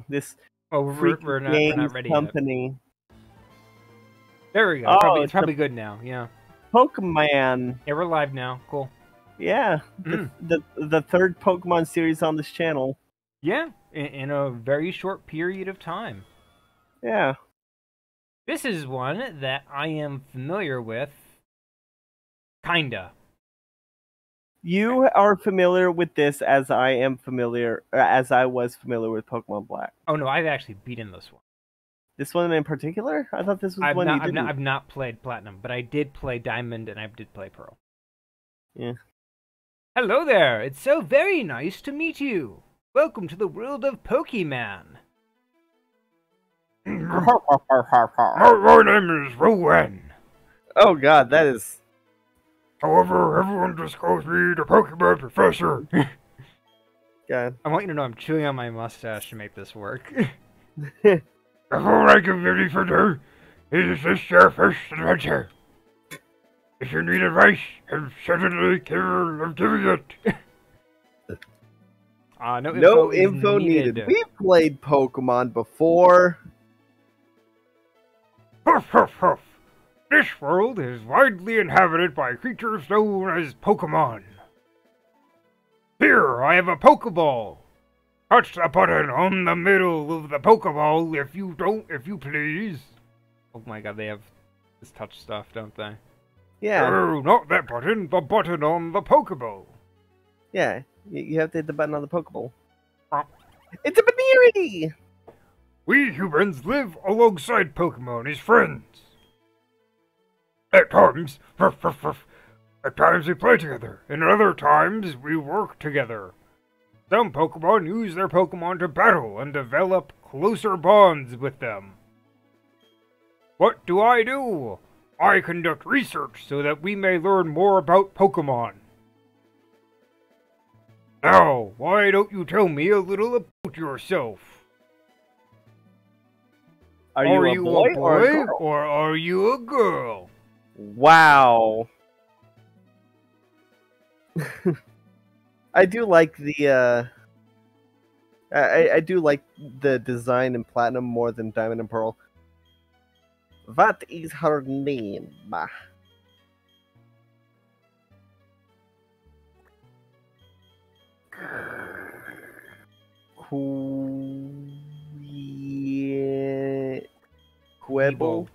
this Oh, freaky we're games not ready yet. company. There we go. Oh, It's probably good now. Yeah. Pokemon. Yeah, we're live now. Cool. Yeah, the third Pokemon series on this channel. Yeah, in a very short period of time. Yeah. This is one that I am familiar with. Kinda. You are familiar with this as I am familiar, as I was familiar with Pokemon Black. Oh no, I've actually beaten this one. This one in particular? I thought this was one you didn't. I've not played Platinum, but I did play Diamond and I did play Pearl. Yeah. Hello there. It's so very nice to meet you. Welcome to the world of Pokemon. My name is Rowan. Oh god, that is... However, everyone just calls me the Pokemon Professor. God. I want you to know I'm chewing on my mustache to make this work. Before I get ready for you, is this your first adventure? If you need advice, I'm certainly capable of giving it. No info needed. We've played Pokemon before. Huff, huff, huff. This world is widely inhabited by creatures known as Pokemon. Here, I have a Pokeball. Touch the button on the middle of the Pokeball if you please. Oh my god, they have this touch stuff, don't they? Yeah. Oh, not that button, the button on the Pokeball. Yeah, you have to hit the button on the Pokeball. It's a Baneri! We humans live alongside Pokemon as friends. At times, we play together, and at other times we work together. Some Pokemon use their Pokemon to battle and develop closer bonds with them. What do? I conduct research so that we may learn more about Pokemon. Now, why don't you tell me a little about yourself? Are you a boy or a girl? Or are you a girl? Wow. I do like the I do like the design in Platinum more than Diamond and Pearl. What is her name? Quibble?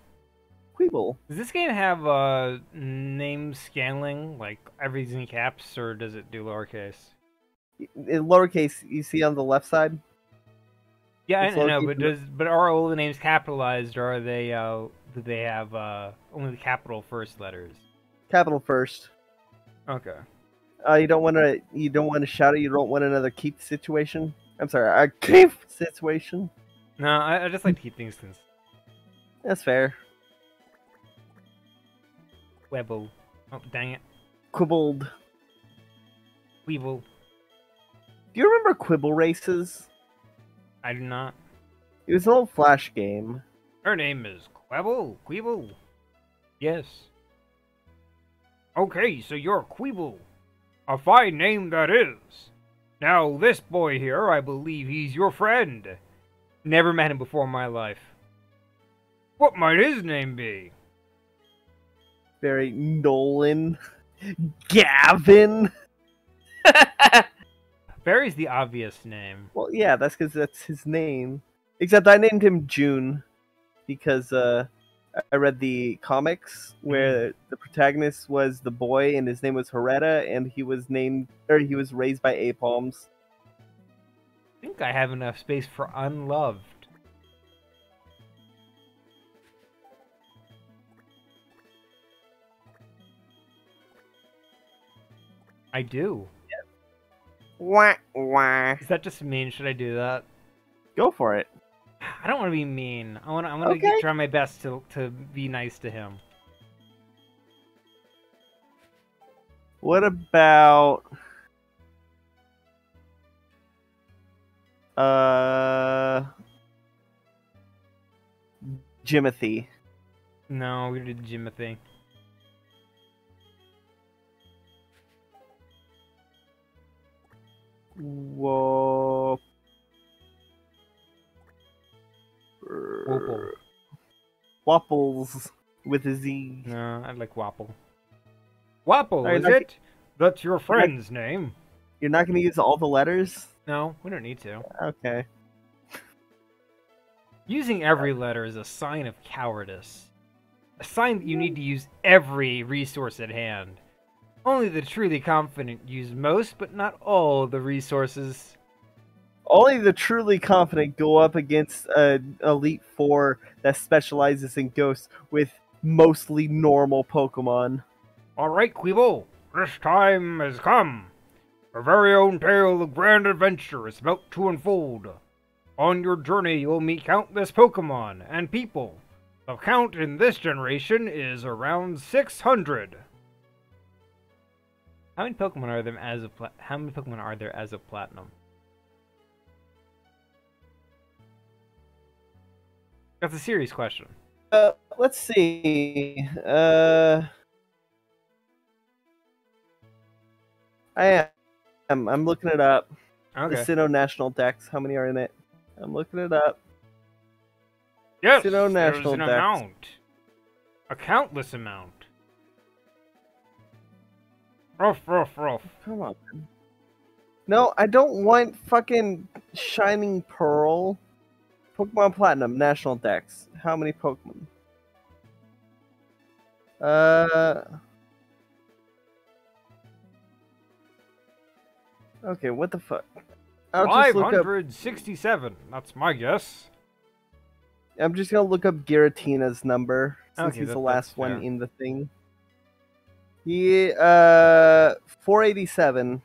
Quibble. Does this game have name scaling, like everything's in caps, or does it do lowercase? In lowercase, you see on the left side? Yeah, I know, but are all the names capitalized, or are they do they have only the capital first letters? Capital first. Okay. You don't want to shout it. You don't want another Keith situation. I'm sorry, a Keith situation. No, I just like to keep things consistent. That's fair. Webble. Oh, dang it. Quibbled. Weevil. Do you remember Quibble Races? I do not. It was an old Flash game. Her name is Quibble. Quibble. Yes. Okay, so you're Quibble. A fine name that is. Now, this boy here, I believe he's your friend. Never met him before in my life. What might his name be? Very Nolan. Gavin. Barry's the obvious name. Well, yeah, that's because that's his name. Except I named him June because I read the comics where the protagonist was the boy and his name was Hereta, and he was raised by Apalms. I think I have enough space for unloved. I do. Wah, wah. Is that just mean? Should I do that? Go for it. I don't want to be mean. I'm gonna try my best to be nice to him. What about Jimothy? No, we did Jimothy. Whoa. Whoople. Wapples with a Z. No, I like Wapple. Wapple, Sorry, is it? That's your friend's name. You're not going to use all the letters? No, we don't need to. Okay. Using every letter is a sign of cowardice. A sign that you need to use every resource at hand. Only the truly confident use most, but not all, the resources. Only the truly confident go up against an Elite Four that specializes in ghosts with mostly normal Pokemon. Alright, Queeble, this time has come. Our very own tale of grand adventure is about to unfold. On your journey, you will meet countless Pokemon and people. The count in this generation is around 600. How many Pokemon are there as of Platinum? That's a serious question. Let's see. I'm looking it up. Okay. The Sinnoh National Dex. How many are in it? I'm looking it up. Yes, Sinnoh there's National an Dex. amount. A countless amount. Ruff, ruff, ruff. Come on. Man. No, I don't want fucking Shining Pearl. Pokemon Platinum National Dex. How many Pokemon? Okay, what the fuck? I'll just look up. 567. That's my guess. I'm just gonna look up Giratina's number since Okay, he's the that's last fair. one in the thing. He 487.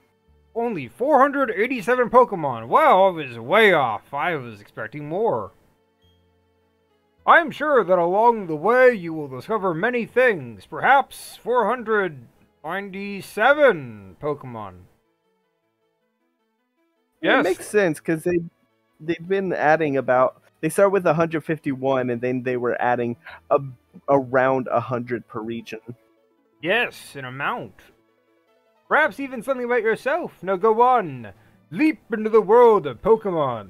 Only 487 Pokemon. Wow, I was way off. I was expecting more. I'm sure that along the way you will discover many things. Perhaps 497 Pokemon. Yeah, Yes. it makes sense because they've been adding about. They start with 151 and then they were adding around 100 per region. Yes, an amount. Perhaps even something about yourself. Now go on. Leap into the world of Pokemon.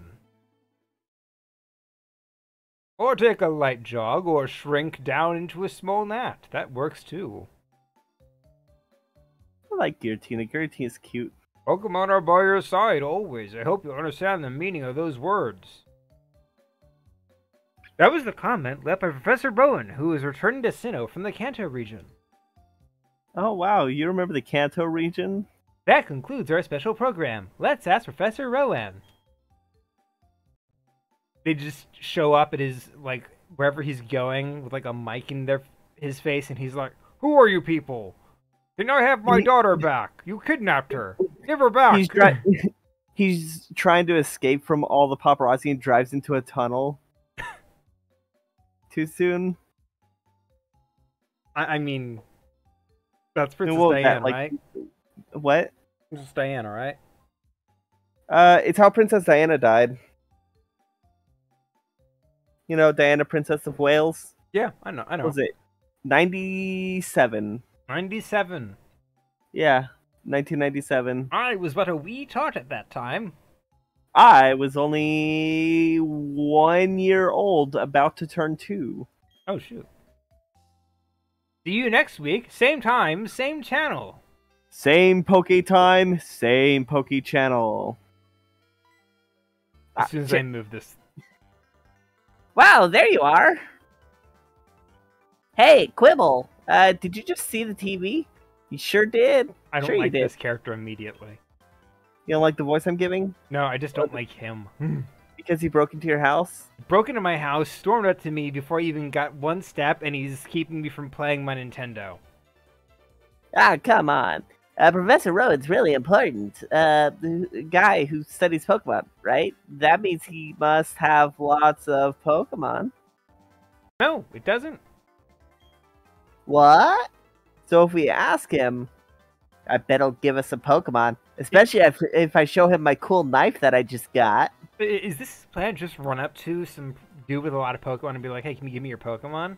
Or take a light jog or shrink down into a small gnat. That works too. I like Giratina. Giratina's cute. Pokemon are by your side always. I hope you understand the meaning of those words. That was the comment left by Professor Bowen, who is returning to Sinnoh from the Kanto region. Oh wow, you remember the Kanto region? That concludes our special program. Let's ask Professor Rowan. They just show up at his, like, wherever he's going with, like, a mic in his face, and he's like, "Who are you people? Can I have my daughter back? You kidnapped her. Give her back." He's trying to escape from all the paparazzi and drives into a tunnel. Too soon? I mean, that's Princess Well, Diana, that, like, right? What? Princess Diana, right? It's how Princess Diana died. You know, Diana, Princess of Wales? Yeah, I know. What was it? 97. 97. Yeah, 1997. I was but a wee tot at that time. I was only 1 year old, about to turn 2. Oh, shoot. See you next week. Same time, same channel. Same Poke time, same Poke channel. As soon as I move this. Wow, there you are. Hey, Quibble, did you just see the TV? You sure did. I don't Sure you like did. this character immediately. You don't like the voice I'm giving? No, I just don't like him. Because he broke into your house? Broke into my house, stormed up to me before I even got one step, and he's keeping me from playing my Nintendo. Ah, come on. Professor Rowan's really important. The guy who studies Pokemon, right? That means he must have lots of Pokemon. No, it doesn't. What? So if we ask him, I bet he'll give us some Pokemon. Especially if I show him my cool knife that I just got. Is this plan just run up to some dude with a lot of Pokemon and be like, "Hey, can you give me your Pokemon?"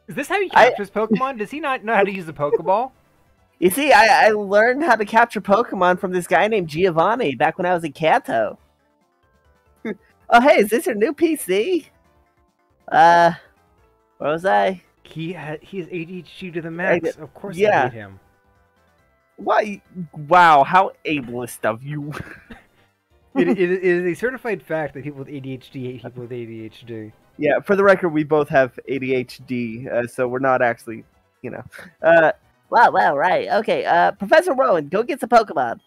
Is this how he captures Pokemon? Does he not know how to use a Pokeball? You see, I learned how to capture Pokemon from this guy named Giovanni back when I was in Kanto. Oh, hey, is this your new PC? Where was I? He has ADHD to the max. Of course I yeah. hate him. Why? Wow, how ableist of you. It is a certified fact that people with ADHD hate people with ADHD. Yeah, for the record, we both have ADHD, so we're not actually, you know. Wow, right. Okay, Professor Rowan, go get some Pokemon.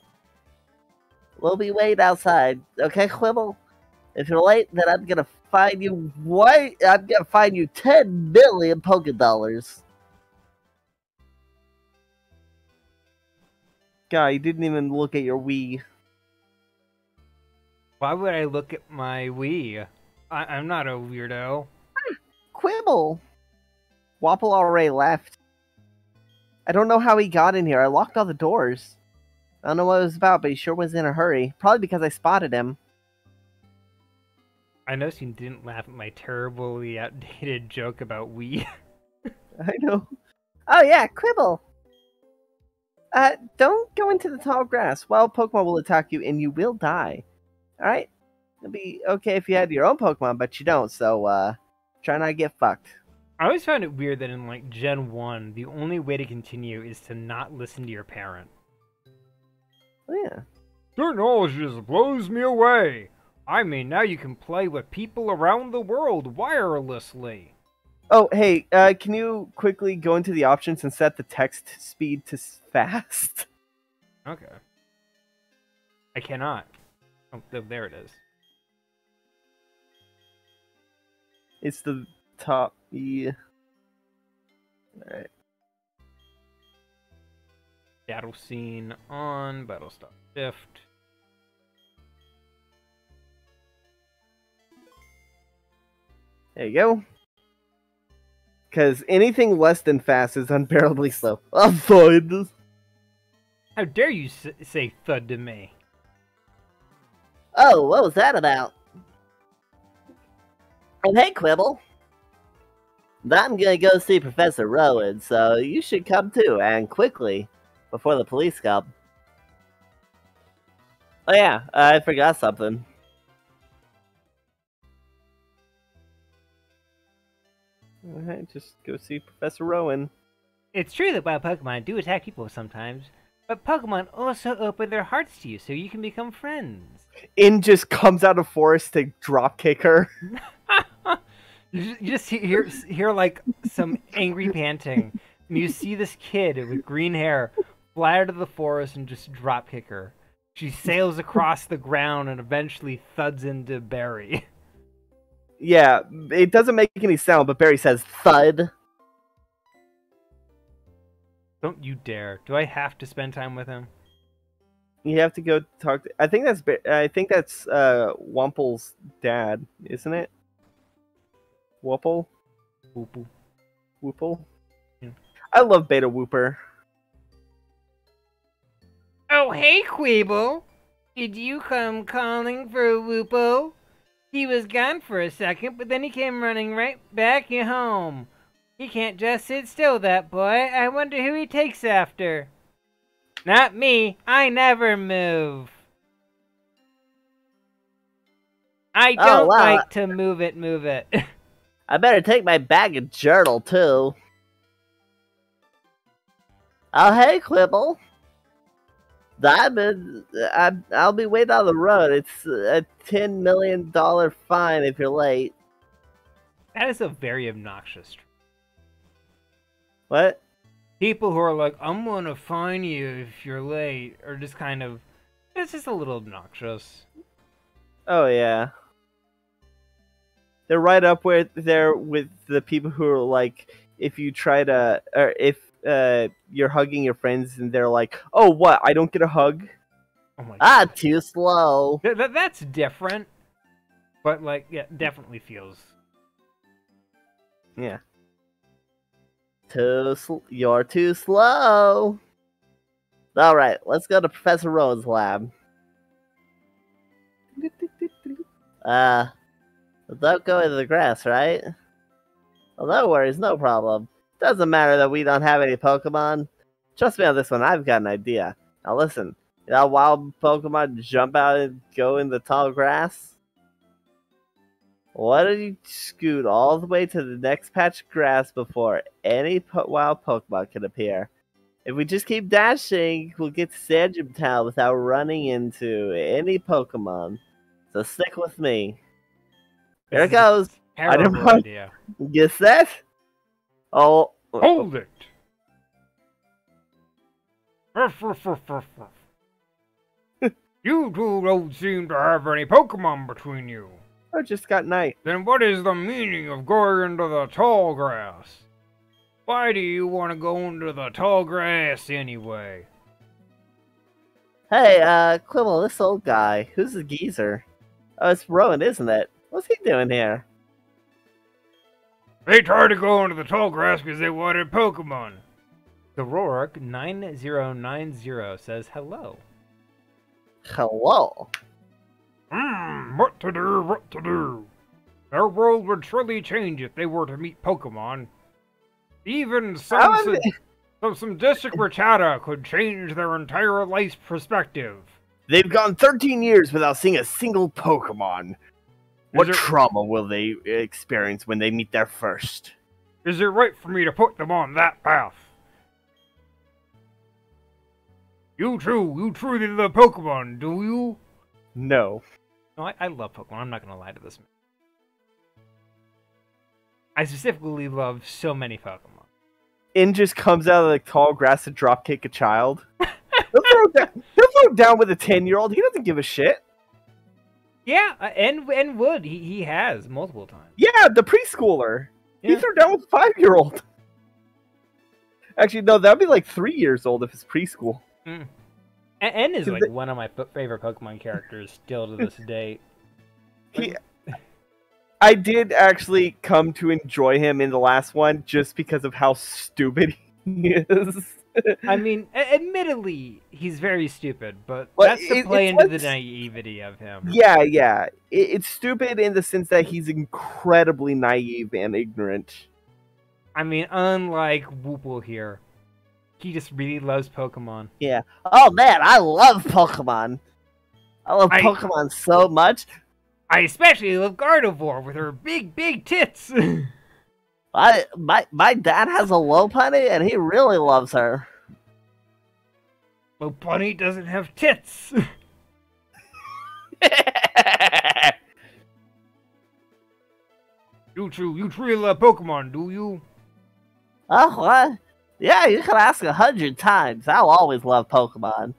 We'll be waiting outside. Okay, Quibble? If you're late, then I'm gonna fine you. What? I'm gonna fine you 10 million Pokedollars. Guy, you didn't even look at your Wii. Why would I look at my Wii? I'm not a weirdo. Quibble! Wapple already left. I don't know how he got in here. I locked all the doors. I don't know what it was about, but he sure was in a hurry. Probably because I spotted him. I noticed you didn't laugh at my terribly outdated joke about Wii. I know. Oh yeah, Quibble. Don't go into the tall grass. Wild Pokemon will attack you and you will die. Alright? It'd be okay if you had your own Pokemon, but you don't, so, try not to get fucked. I always found it weird that in, like, Gen 1, the only way to continue is to not listen to your parent. Oh, yeah. Technology just blows me away. I mean, now you can play with people around the world wirelessly. Oh, hey, can you quickly go into the options and set the text speed to fast? Okay. I cannot. Oh, there it is. It's the top. Yeah. Alright. Battle scene on, battle stop shift. There you go. Because anything less than fast is unbearably slow. Avoid. How dare you say thud to me? Oh, what was that about? And hey, Quibble. I'm gonna go see Professor Rowan, so you should come too, and quickly, before the police come. Oh yeah, I forgot something. Alright, just go see Professor Rowan. It's true that wild Pokemon do attack people sometimes, but Pokemon also open their hearts to you so you can become friends. In just comes out of forest to dropkick her. You just hear like some angry panting, and you see this kid with green hair fly out of the forest and just dropkick her. She sails across the ground and eventually thuds into Barry. Yeah, it doesn't make any sound, but Barry says thud. Don't you dare. Do I have to spend time with him? You have to go talk to... I think that's Wample's dad, isn't it? Whoople? Whoople. Whoople? Yeah. I love Beta Whooper. Oh, hey, Quibble. Did you come calling for Whoople? He was gone for a second, but then he came running right back home. He can't just sit still, that boy. I wonder who he takes after. Not me. I never move. I don't like to move it. I better take my bag and journal, too. Oh, hey, Quibble. I'll be waiting on the road. It's a $10 million fine if you're late. That is a very obnoxious. What? People who are like, I'm gonna fine you if you're late, are just kind of... It's just a little obnoxious. Oh, yeah. They're right up there with the people who are like, if you try to... Or if you're hugging your friends and they're like, oh, what? I don't get a hug? Oh my God. Too slow. That's different. But, like, yeah, definitely feels... Yeah. You're too slow. Alright, let's go to Professor Rowan's lab. Don't go into the grass, right? Well, no worries, no problem. Doesn't matter that we don't have any Pokemon. Trust me on this one, I've got an idea. Now listen, you know wild Pokemon jump out and go in the tall grass? Why don't you scoot all the way to the next patch of grass before any wild Pokemon can appear? If we just keep dashing, we'll get to Sandgem Town without running into any Pokemon. So stick with me. Here it goes. I didn't Terrible want idea. Guess that? Oh. Hold it! You two don't seem to have any Pokemon between you. I just got night. Then what is the meaning of going into the tall grass? Why do you want to go into the tall grass anyway? Hey, Quibble, this old guy. Who's the geezer? Oh, it's Rowan, isn't it? What's he doing here? They tried to go into the tall grass because they wanted Pokemon. The Rourke 9090 says hello. Hello. What to do, what to do? Their world would surely change if they were to meet Pokemon. Even some district Rachata could change their entire life's perspective. They've gone 13 years without seeing a single Pokemon. What it- trauma will they experience when they meet their first? Is it right for me to put them on that path? You truly love Pokemon, do you? No. No, I love Pokemon. I'm not going to lie to this man. I specifically love so many Pokemon. In just comes out of the tall grass to dropkick a child. He'll throw down with a 10-year-old. He doesn't give a shit. Yeah, and would. He has multiple times. Yeah, the preschooler. Yeah. He threw down with a 5-year-old. Actually, no, that'd be like 3 years old if it's preschool. Mm. And is like They- one of my favorite Pokemon characters still to this day. I did actually come to enjoy him in the last one just because of how stupid he is. I mean, admittedly, he's very stupid, but Well, that's to play into the naivety of him. Yeah. It's stupid in the sense that he's incredibly naive and ignorant. I mean, unlike Woople here, he just really loves Pokemon. Yeah. Oh man, I love Pokemon. I love I- Pokemon so much. I especially love Gardevoir with her big tits. My dad has a Lopunny and he really loves her. Well, Bunny doesn't have tits. You truly love Pokemon, do you? Oh, what? Yeah, you can ask 100 times. I'll always love Pokemon.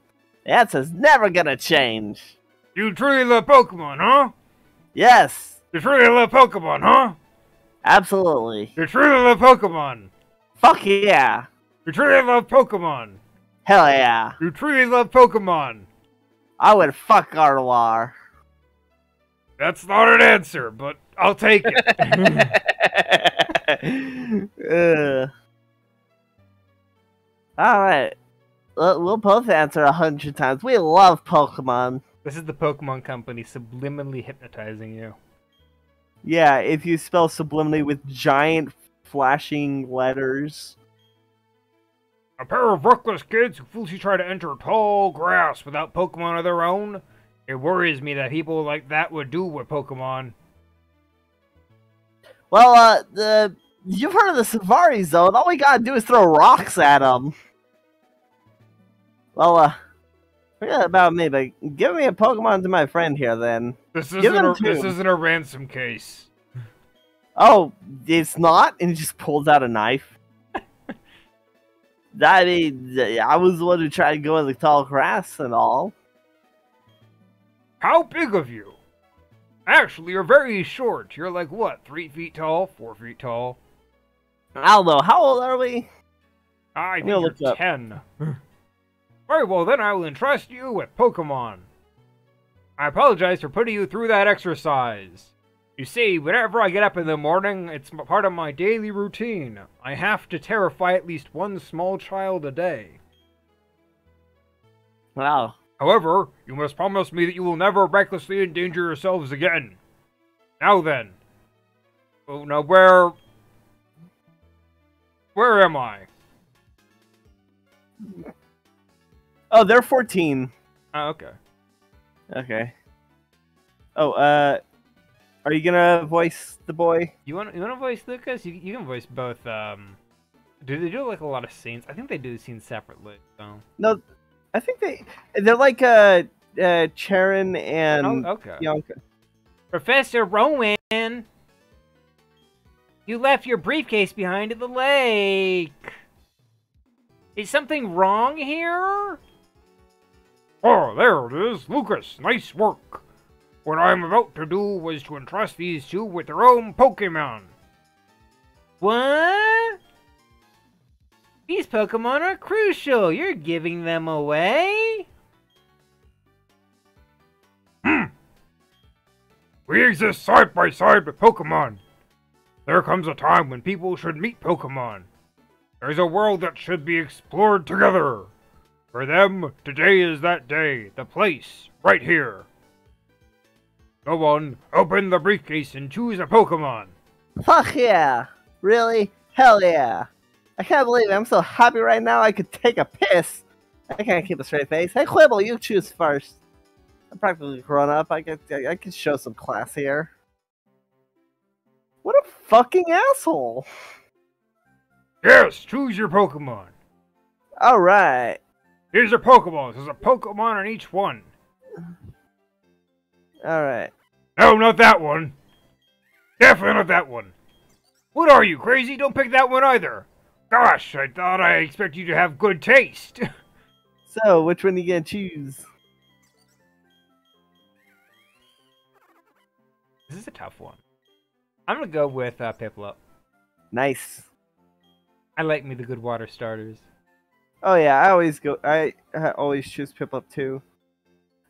The answer's never gonna change. You truly love Pokemon, huh? Yes, You truly love Pokemon, huh? absolutely. You truly love Pokemon. Fuck yeah. You truly love Pokemon. Hell yeah. You truly love Pokemon. I would fuck Gardevoir. That's not an answer, but I'll take it. Alright. We'll both answer 100 times. We love Pokemon. This is the Pokemon Company subliminally hypnotizing you. Yeah, if you spell subliminally with giant flashing letters. A pair of reckless kids who foolishly try to enter tall grass without Pokemon of their own? It worries me that people like that would do with Pokemon. Well, you've heard of the Safari Zone. All we gotta do is throw rocks at them. Well, forget about me, but give me a Pokemon to my friend here, then. This Give them isn't a ransom case. Oh, it's not? And he just pulls out a knife. I mean, I was the one who tried to go in the tall grass and all. How big of you? Actually, you're very short. You're like, what, 3 feet tall? 4 feet tall? I don't know. How old are we? I think gonna you're look it up. 10. Very well, then I will entrust you with Pokemon. I apologize for putting you through that exercise. You see, whenever I get up in the morning, it's part of my daily routine. I have to terrify at least one small child a day. Wow. However, you must promise me that you will never recklessly endanger yourselves again. Now then. Oh, now where am I? Oh, they're 14. Oh, okay. Okay. Oh, Are you gonna voice the boy? You want to voice Lucas? You can voice both. Do they do like a lot of scenes? I think they do scenes separately. So. No, I think they're like Charon and Oh, okay. Bianca. Professor Rowan, you left your briefcase behind at the lake. Is something wrong here? Oh, there it is. Lucas, nice work. What I'm about to do was to entrust these two with their own Pokemon. What? These Pokemon are crucial. You're giving them away? We exist side by side with Pokemon. There comes a time when people should meet Pokemon. There's a world that should be explored together. For them, today is that day, the place, right here. Go on, open the briefcase and choose a Pokemon. Fuck yeah! Really? Hell yeah! I can't believe it. I'm so happy right now I could take a piss. I can't keep a straight face. Hey Quibble, you choose first. I'm practically grown up. I could show some class here. What a fucking asshole! Yes, choose your Pokemon. Alright. Here's your Pokeballs. There's a Pokemon on each one. Alright. No, not that one. Definitely not that one. What are you, crazy? Don't pick that one either. Gosh, I thought I expect you to have good taste. So, which one are you gonna choose? This is a tough one. I'm gonna go with Piplup. Nice. I like me the good water starters. Oh yeah, I always choose Piplup too.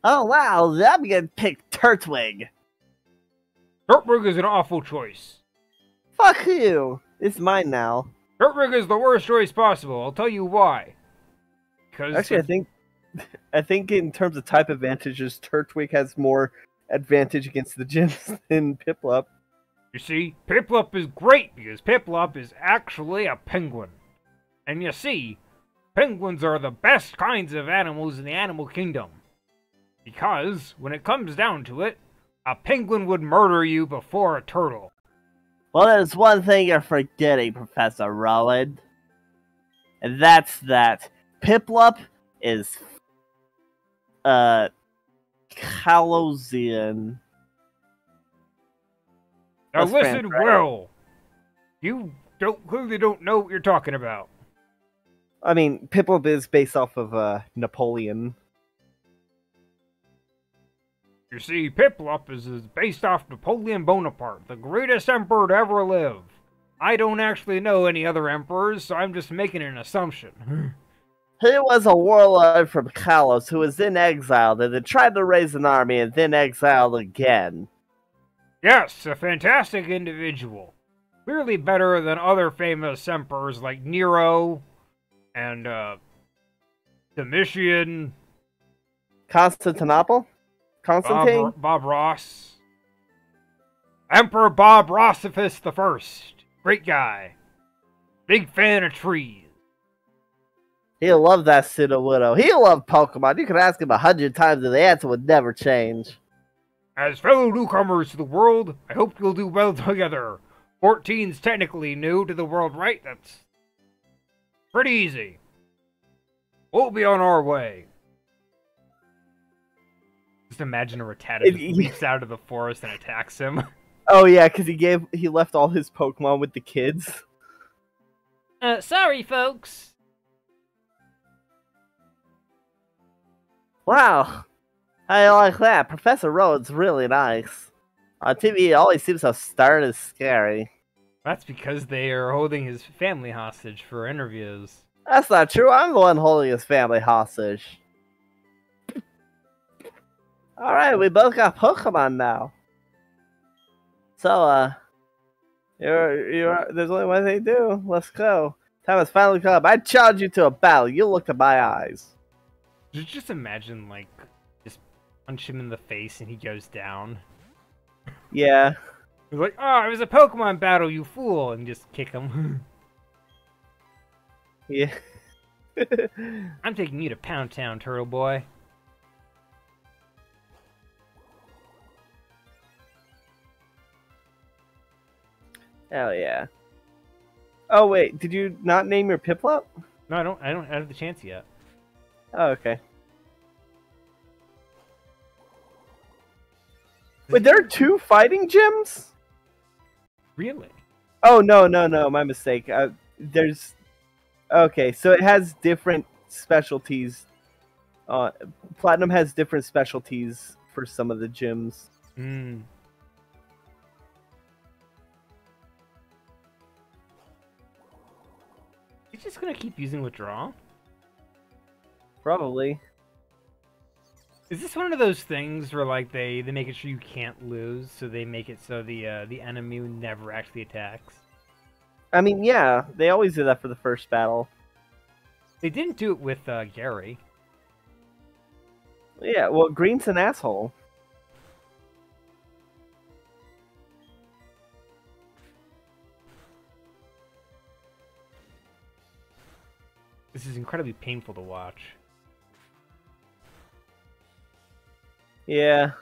Oh wow, I'm gonna pick Turtwig. Turtwig is an awful choice. Fuck you! It's mine now. Turtwig is the worst choice possible. I'll tell you why. Because Actually, I think in terms of type advantages, Turtwig has more advantage against the gyms than Piplup. you see, Piplup is great because Piplup is actually a penguin. And you see, penguins are the best kinds of animals in the animal kingdom. Because, when it comes down to it, a penguin would murder you before a turtle. Well, there's one thing you're forgetting, Professor Rowan. And that's that Piplup is Calosian. Now That's listen fantastic. well. You clearly don't know what you're talking about. I mean, Piplup is based off of Napoleon. You see, Piplup is based off Napoleon Bonaparte, the greatest emperor to ever live. I don't actually know any other emperors, so I'm just making an assumption. He was a warlord from Kalos who was then exiled and then tried to raise an army and then exiled again. Yes, a fantastic individual. Clearly better than other famous emperors like Nero and Domitian, Constantinople? Constantine? Bob Ross. Emperor Bob Rossifus I. Great guy. Big fan of trees. He loved that Sudowoodo. He loved Pokemon. You could ask him 100 times and the answer would never change. As fellow newcomers to the world, I hope you'll do well together. 14's technically new to the world, right? That's pretty easy. We'll be on our way. Just imagine a Rattata just It- leaps out of the forest and attacks him. Oh yeah, because he left all his Pokemon with the kids. Sorry, folks. Wow. I like that. Professor Rowan's really nice. On TV, he always seems so stern and scary. That's because they are holding his family hostage for interviews. That's not true. I'm the one holding his family hostage. Alright, we both got Pokemon now. So, there's only one thing to do. Let's go. Time has finally come. I challenge you to a battle. You look at my eyes. Just imagine, like, just punch him in the face and he goes down. Yeah. He's like, oh, it was a Pokemon battle, you fool! And just kick him. Yeah. I'm taking you to Pound Town, Turtle Boy. Hell yeah. Oh wait, did you not name your Piplup? No, I don't have the chance yet. Oh, okay. Wait, there are 2 fighting gyms? Really? Oh, no, my mistake. There's... Okay, so it has different specialties. Platinum has different specialties for some of the gyms. Hmm. He's just gonna keep using withdrawal? Probably. Is this one of those things where like they make it sure you can't lose, so they make it so the enemy never actually attacks? I mean, yeah, they always do that for the first battle. They didn't do it with Gary. Yeah, well, Green's an asshole. This is incredibly painful to watch. Yeah.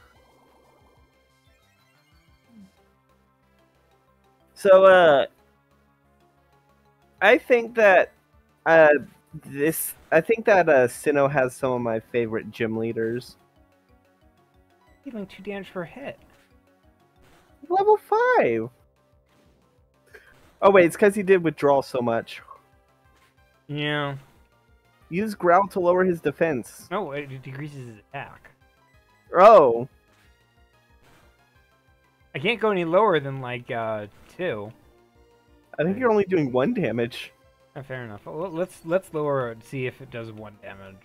So, I think that, Sinnoh has some of my favorite gym leaders. Dealing 2 damage per hit. Level 5! Oh wait, it's because he did withdraw so much. Yeah. Use Growl to lower his defense. No, it decreases his attack. Oh. I can't go any lower than like 2. I think you're only doing 1 damage. Fair enough. Well, let's lower it and see if it does 1 damage.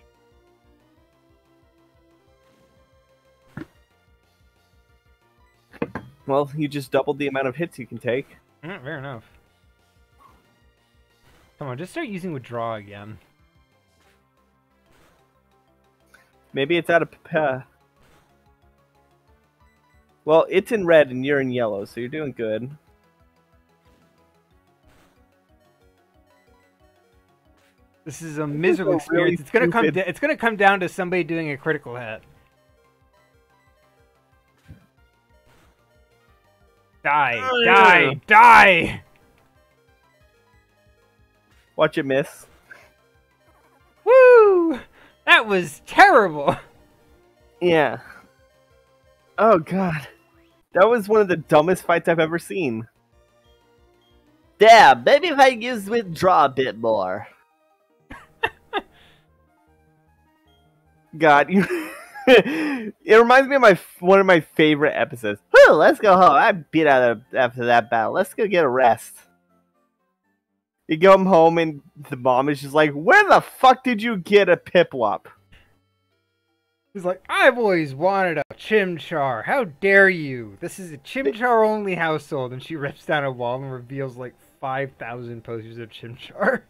Well, you just doubled the amount of hits you can take. Fair enough. Come on, just start using withdraw again. Maybe it's out of... Well, it's in red and you're in yellow, so you're doing good. This is a miserable Really experience. It's gonna come. stupid. It's gonna come down to somebody doing a critical hit. Die! Die! Die! Watch it miss. Woo! That was terrible. Yeah. Oh god. That was one of the dumbest fights I've ever seen. Damn, maybe if I use withdraw a bit more. God, you... It reminds me of one of my favorite episodes. Whew, let's go home. I beat out after that battle. Let's go get a rest. You go home and the mom is just like, where the fuck did you get a Piplup? He's like, I've always wanted a Chimchar. How dare you? This is a Chimchar only household. And she rips down a wall and reveals like 5,000 posters of Chimchar.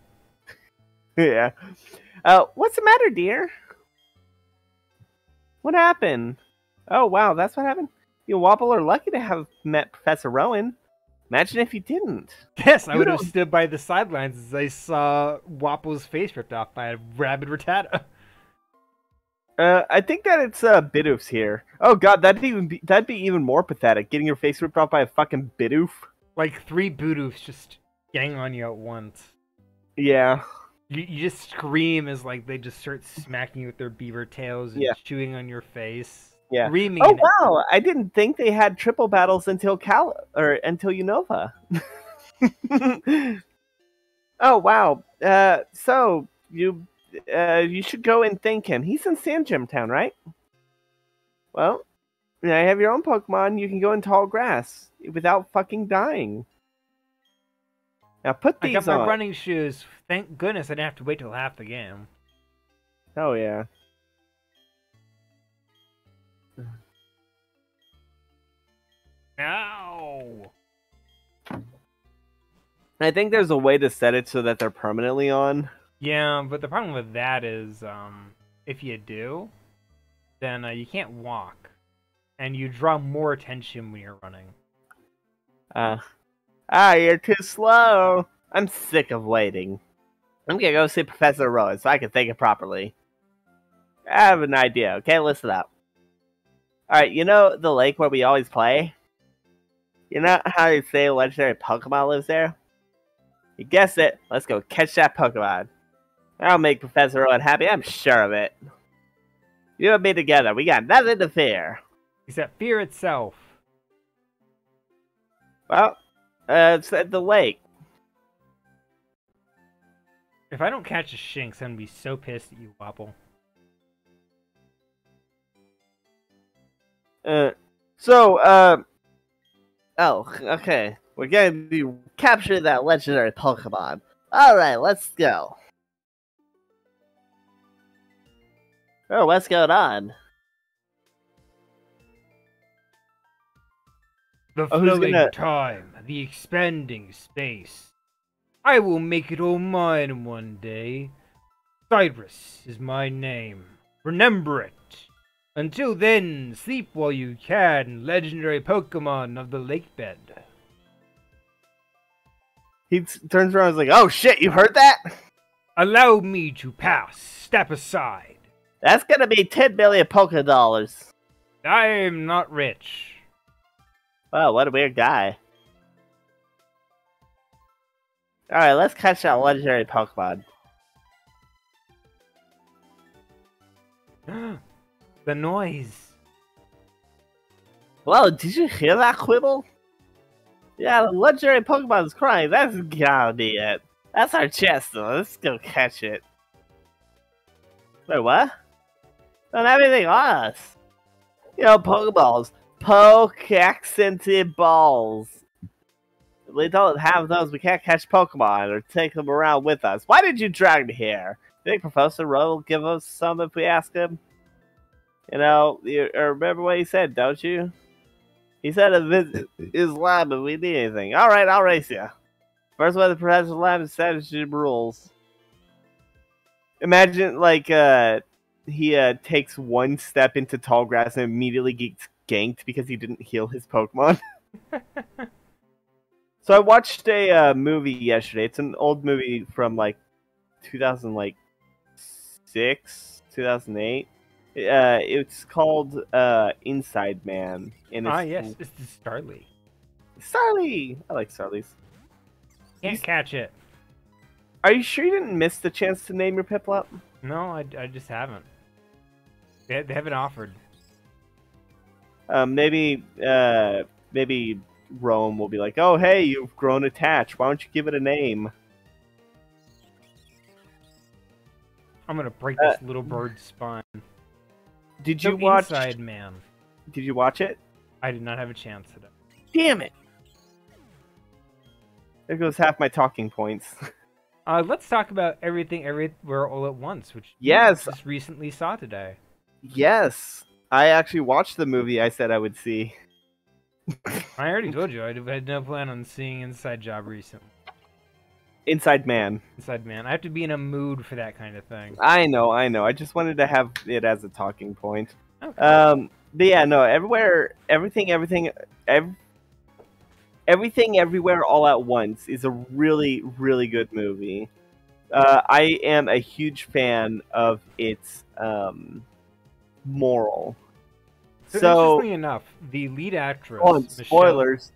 Yeah. What's the matter, dear? What happened? Oh, wow, that's what happened? You Wobble are lucky to have met Professor Rowan. Imagine if you didn't. Yes, I would have stood by the sidelines as I saw Wapple's face ripped off by a rabid Rattata. I think that it's Bidoof's here. Oh god, that'd be even more pathetic, getting your face ripped off by a fucking Bidoof. Like 3 Bidoofs just gang on you at once. Yeah. You just scream as like they just start smacking you with their beaver tails and chewing on your face. Yeah. Screaming. Oh wow, I didn't think they had triple battles until Unova. Oh wow. So you should go and thank him. He's in Sand Gem Town, right? Well, now you have your own Pokemon. You can go in tall grass without fucking dying. Now put these on. I got my running shoes. Thank goodness I didn't have to wait till half the game. Oh yeah. No. I think there's a way to set it so that they're permanently on. Yeah, but the problem with that is, if you do, then you can't walk, and you draw more attention when you're running. You're too slow. I'm sick of waiting. I'm gonna go see Professor Rowan so I can think it properly. I have an idea, okay? Listen up. Alright, you know the lake where we always play? You know how you say a legendary Pokemon lives there? You guessed it. Let's go catch that Pokemon. That'll make Professor Rowan happy, I'm sure of it. You and me together, we got nothing to fear. Except fear itself. Well, it's at the lake. If I don't catch a Shinx, I'm gonna be so pissed at you, Wapple. Oh, okay. We're going to be capturing that legendary Pokemon. Alright, let's go. Oh, what's going on? The Oh, who's flowing gonna- time, the expanding space. I will make it all mine one day. Cyrus is my name. Remember it. Until then, sleep while you can, legendary Pokemon of the lake bed. He turns around and is like, oh shit, you heard that? Allow me to pass. Step aside. That's gonna be 10 million Pokedollars. I am not rich. Wow, what a weird guy. Alright, let's catch that legendary Pokemon. The noise. Whoa, did you hear that, Quibble? Yeah, the legendary Pokemon's crying. That's gotta be it. That's our chance, though. Let's go catch it. Wait, what? Don't have anything on us. You know, Pokeballs. Poke-accented balls. If we don't have those, we can't catch Pokemon or take them around with us. Why did you drag me here? You think Professor Rowe will give us some if we ask him? You know, you remember what he said, don't you? He said to visit his lab if we need anything. Alright, I'll race you. First one to the professor's lab is establishing rules. Imagine, like, he takes one step into tall grass and immediately gets ganked because he didn't heal his Pokemon. So I watched a movie yesterday. It's an old movie from, like, 2006, 2008. It's called Inside Man. And it's, Yes, it's the Starly. Starly! I like Starlies. Can't catch it. Are you sure you didn't miss the chance to name your Piplup? No, I just haven't. They haven't offered. Maybe Rome will be like, oh, hey, you've grown attached. Why don't you give it a name? I'm gonna break this little bird's spine. Did So you watch? Inside Man. Did you watch it? I did not have a chance today. Damn it! There goes half my talking points. Let's talk about Everything Everywhere All at Once, which Yes. you just recently saw today. Yes, I actually watched the movie I said I would see. I already told you I had no plan on seeing Inside Job recently. Inside Man. Inside Man. I have to be in a mood for that kind of thing. I know. I just wanted to have it as a talking point. Okay. But yeah, no, everything, everywhere, all at once is a really, really good movie. I am a huge fan of its moral. So, interestingly enough, the lead actress. spoilers.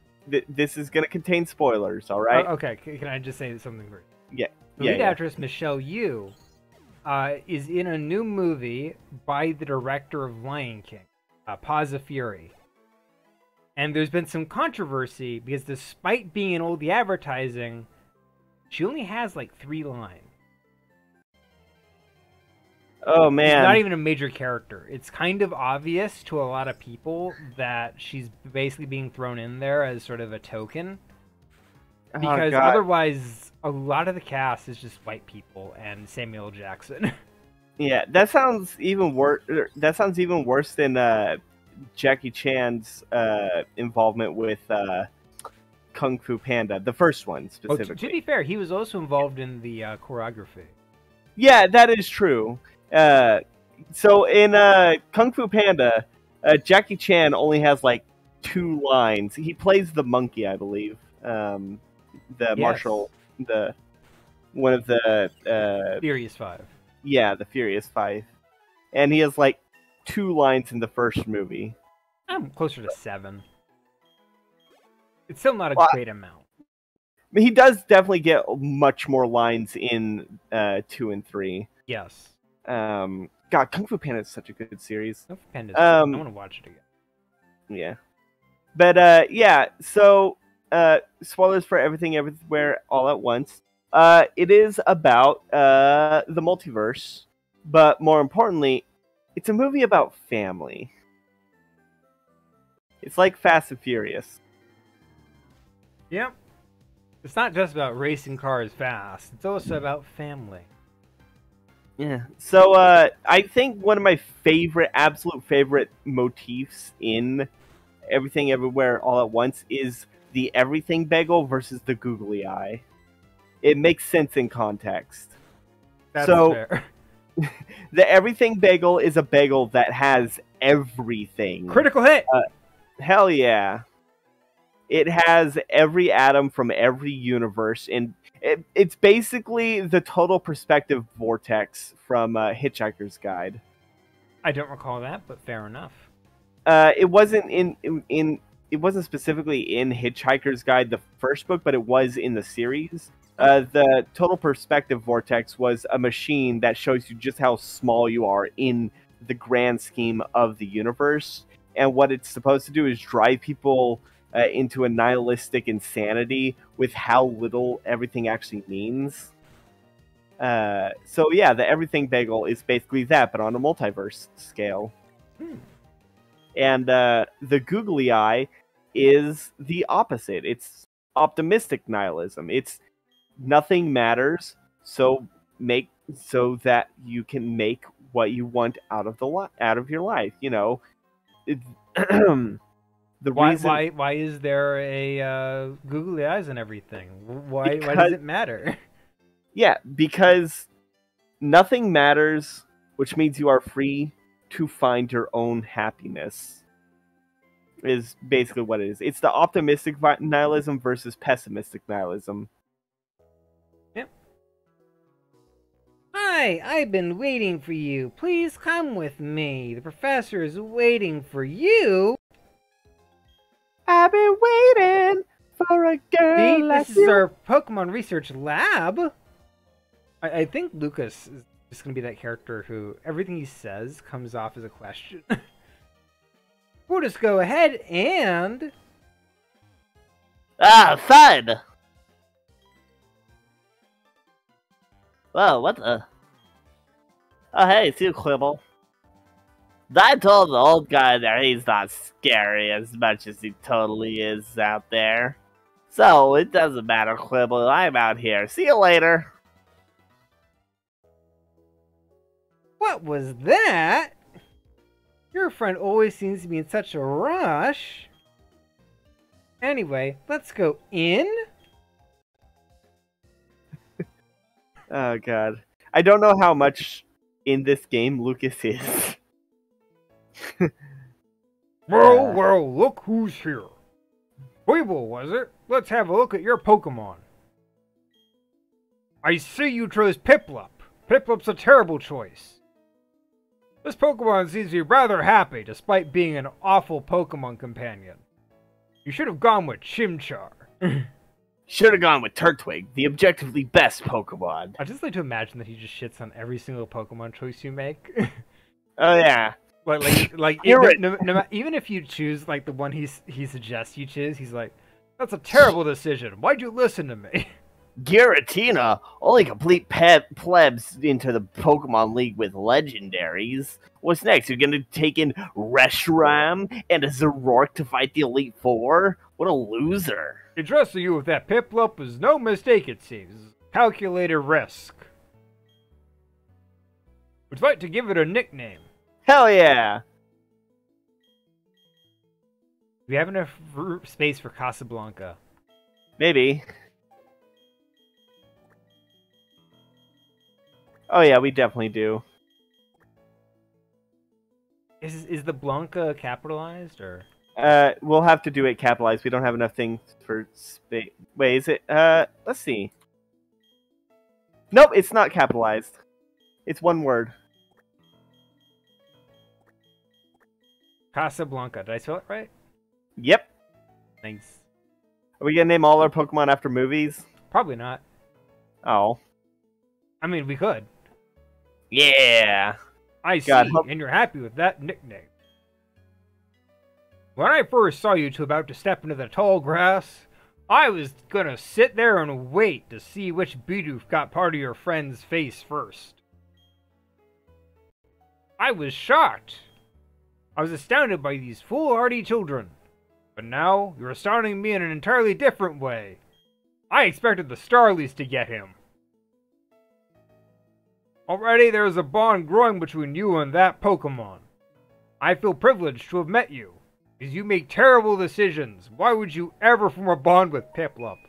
This is going to contain spoilers, all right? Okay, can I just say something first? Yeah. The lead actress, Michelle Yeoh, is in a new movie by the director of Lion King, Paws of Fury. And there's been some controversy because despite being in all the advertising, she only has like 3 lines. Oh, man. She's not even a major character. It's kind of obvious to a lot of people that she's basically being thrown in there as sort of a token. Because otherwise, a lot of the cast is just white people and Samuel L. Jackson. Yeah, that sounds even worse. That sounds even worse than Jackie Chan's involvement with Kung Fu Panda, the first one specifically. To be fair, he was also involved in the choreography. Yeah, that is true. So in Kung Fu Panda, Jackie Chan only has like 2 lines. He plays the monkey, I believe. The martial, one of the Furious 5. Yeah, the Furious 5, and he has like 2 lines in the first movie. I'm closer to 7. It's still not a Well, great amount. he does definitely get much more lines in 2 and 3. Yes. God, Kung Fu Panda is such a good series. Kung Fu Panda's good. I want to watch it again. Yeah. But yeah, so spoilers for Everything Everywhere All at Once. It is about the multiverse, but more importantly, it's a movie about family. It's like Fast and Furious. Yep. It's not just about racing cars fast. It's also about family. Yeah. So I think one of my absolute favorite motifs in Everything Everywhere All at Once is the everything bagel versus the googly eye. It makes sense in context. That's so, fair. The everything bagel is a bagel that has everything. Critical hit! Hell yeah. It has every atom from every universe, and it's basically the total perspective vortex from Hitchhiker's Guide. I don't recall that, but fair enough. It wasn't it wasn't specifically in Hitchhiker's Guide, the first book, but it was in the series. The total perspective vortex was a machine that shows you just how small you are in the grand scheme of the universe, and what it's supposed to do is drive people into a nihilistic insanity with how little everything actually means. So yeah, the everything bagel is basically that, but on a multiverse scale. And the googly eye is the opposite. It's optimistic nihilism. It's nothing matters, so that you can make what you want out of your life. You know, Why is there a googly eyes and everything? Why does it matter? Yeah, because nothing matters, which means you are free to find your own happiness. Is basically what it is. It's the optimistic nihilism versus pessimistic nihilism. Yep. Hi, I've been waiting for you. Please come with me. The professor is waiting for you. I've been waiting for a girl See, like this is you. our Pokemon research lab. I think Lucas is just going to be that character who everything he says comes off as a question. We'll just go ahead and... Fun! Whoa, what the... Oh, hey, it's you, Quibble. I told the old guy there he's not scary as much as he totally is out there. So, it doesn't matter, Quibble. I'm out here. See you later. What was that? Your friend always seems to be in such a rush. Anyway, let's go in. Oh god, I don't know how much in this game Lucas is. Well, look who's here. Weeble, was it? Let's have a look at your Pokemon. I see you chose Piplup. Piplup's a terrible choice. This Pokemon seems to be rather happy, despite being an awful Pokemon companion. You should have gone with Chimchar. Should have gone with Turtwig, the objectively best Pokemon. I just like to imagine that he just shits on every single Pokemon choice you make. Oh yeah. Even if you choose like the one he suggests you choose, he's like, "That's a terrible decision. Why'd you listen to me?" Giratina, only complete plebs into the Pokemon League with legendaries. What's next? You're gonna take in Reshiram and a Zoroark to fight the Elite Four? What a loser. Addressing you with that Piplup is no mistake, it seems. Calculated risk. Would you like to give it a nickname? Hell yeah. We have enough space for Casablanca. Maybe. Oh yeah, we definitely do. Is the Blanca capitalized or? We'll have to do it capitalized. We don't have enough things for space. Wait, is it? Let's see. Nope, it's not capitalized. It's one word. Casablanca. Did I spell it right? Yep. Thanks. Are we gonna name all our Pokemon after movies? Probably not. Oh. I mean, we could. Yeah. I God, see, help- and you're happy with that nickname. When I first saw you two about to step into the tall grass, I was gonna sit there and wait to see which Bidoof got part of your friend's face first. I was shocked. I was astounded by these foolhardy children. But now, you're astounding me in an entirely different way. I expected the Starlies to get him. Already there is a bond growing between you and that Pokemon. I feel privileged to have met you, because you make terrible decisions. Why would you ever form a bond with Piplup?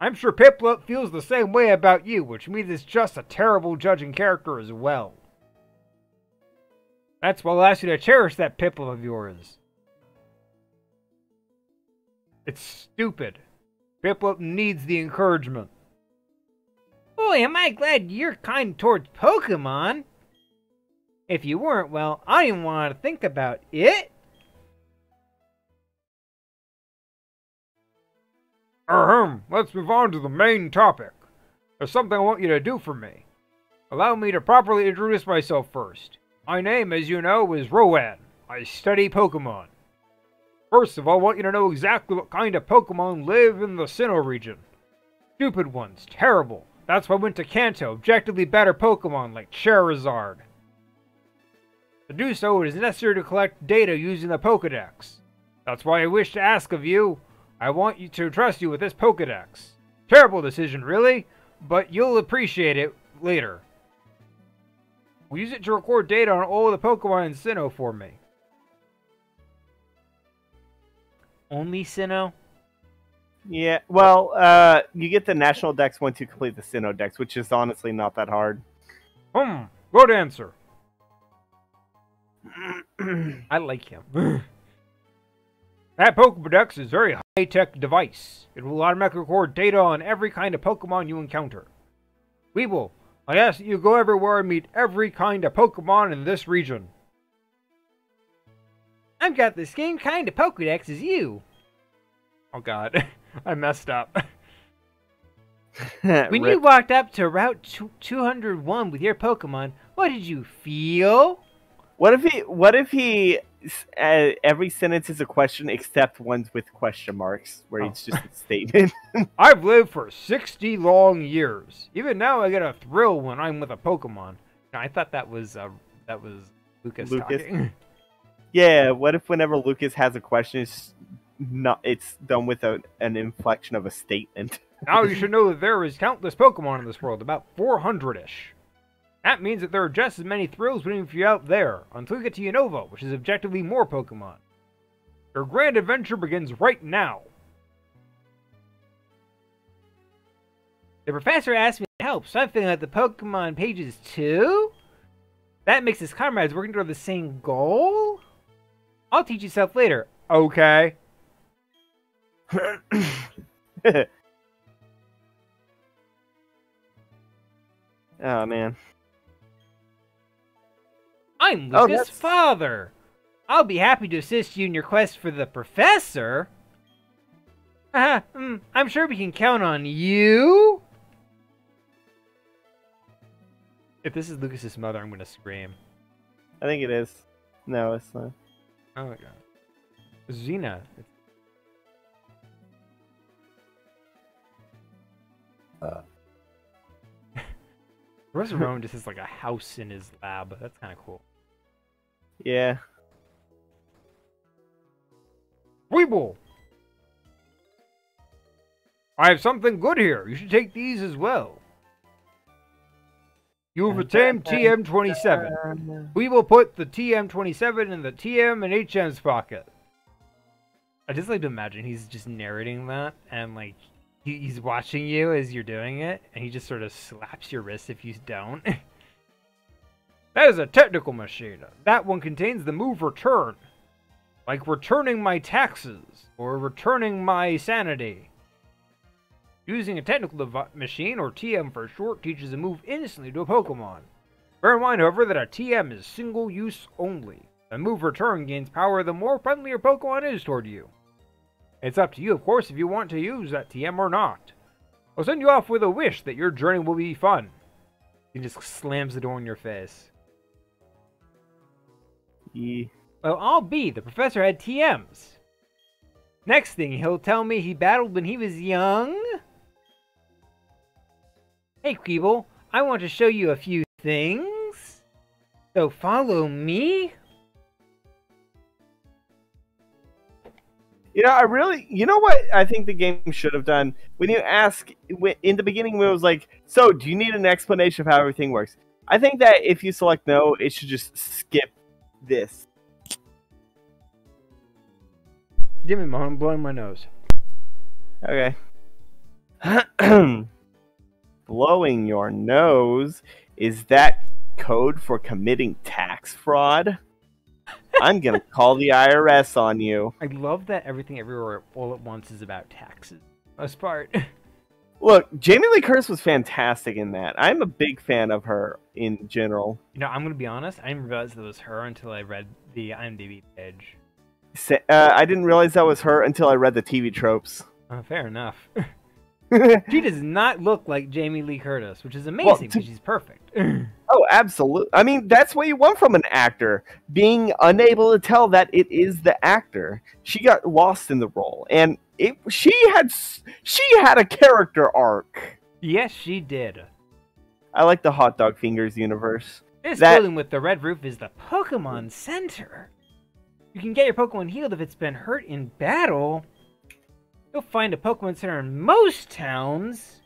I'm sure Piplup feels the same way about you, which means it's just a terrible judging character as well. That's why I'll ask you to cherish that Piplup of yours. It's stupid. Piplup needs the encouragement. Boy, am I glad you're kind towards Pokemon. If you weren't, well, I didn't want to think about it. Let's move on to the main topic. There's something I want you to do for me. Allow me to properly introduce myself first. My name, as you know, is Rowan. I study Pokemon. First of all, I want you to know exactly what kind of Pokemon live in the Sinnoh region. Stupid ones, terrible. That's why I went to Kanto, objectively better Pokemon like Charizard. To do so, it is necessary to collect data using the Pokedex. That's why I wish to ask of you. I want you to trust you with this Pokedex. Terrible decision, really, but you'll appreciate it later. We'll use it to record data on all the Pokemon in Sinnoh for me. Only Sinnoh? Yeah. Well, you get the National Dex once you complete the Sinnoh Dex, which is honestly not that hard. Good answer. I like him. That Pokedex is a very high-tech device. It will automatically record data on every kind of Pokemon you encounter. Weeble, I ask that you go everywhere and meet every kind of Pokemon in this region. I've got the same kind of Pokedex as you. Oh god, I messed up. When you walked up to Route 201 with your Pokemon, what did you feel? What if he every sentence is a question except ones with question marks, where it's just a statement? I've lived for 60 long years. Even now I get a thrill when I'm with a Pokemon. No, I thought that was Lucas talking. Yeah, what if whenever Lucas has a question, it's done with an inflection of a statement? Now you should know that there is countless Pokemon in this world, about 400-ish. That means that there are just as many thrills waiting for you out there, until you get to Unova, which is objectively more Pokemon. Your grand adventure begins right now. The professor asked me to help, so I'm filling out the Pokemon pages too? That makes us comrades working toward the same goal? I'll teach you stuff later. Okay. Oh, man. I'm Lucas' father. I'll be happy to assist you in your quest for the professor. I'm sure we can count on you. If this is Lucas's mother, I'm gonna scream. I think it is. No, it's not. Oh my god. Xena. Professor Rowan just has like a house in his lab. That's kind of cool. Yeah. Weeble! I have something good here. You should take these as well. You have attained TM27. We will put the TM27 in the TM and HM's pocket. I just like to imagine he's just narrating that, and like he's watching you as you're doing it, and he just sort of slaps your wrist if you don't. That is a technical machine. That one contains the move return. Like returning my taxes, or returning my sanity. Using a technical machine, or TM for short, teaches a move instantly to a Pokemon. Bear in mind, however, that a TM is single use only. A move return gains power the more friendly your Pokemon is toward you. It's up to you, of course, if you want to use that TM or not. I'll send you off with a wish that your journey will be fun. He just slams the door in your face. Yeah. Well, I'll be. The professor had TMs. Next thing, he'll tell me he battled when he was young. Hey, Queeble, I want to show you a few things. So follow me. You know what I think the game should have done? When you ask, in the beginning when it was like, so do you need an explanation of how everything works? I think that if you select no, it should just skip this. Give me a moment, I'm blowing my nose. Okay. Blowing your nose, is that code for committing tax fraud? I'm gonna call the IRS on you. I love that everything everywhere all at once is about taxes. Most part. Look, Jamie Lee Curtis was fantastic in that. I'm a big fan of her in general. You know, I'm gonna be honest, I didn't realize it was her until I read the IMDb page. I didn't realize that was her until I read the TV tropes. Fair enough. She does not look like Jamie Lee Curtis, which is amazing because she's perfect. Oh, absolutely. I mean, that's what you want from an actor. Being unable to tell that it is the actor. She got lost in the role, and she had a character arc. Yes, she did. I like the Hot Dog Fingers universe. This building with the red roof is the Pokemon Center. You can get your Pokemon healed if it's been hurt in battle. You'll find a Pokemon Center in most towns.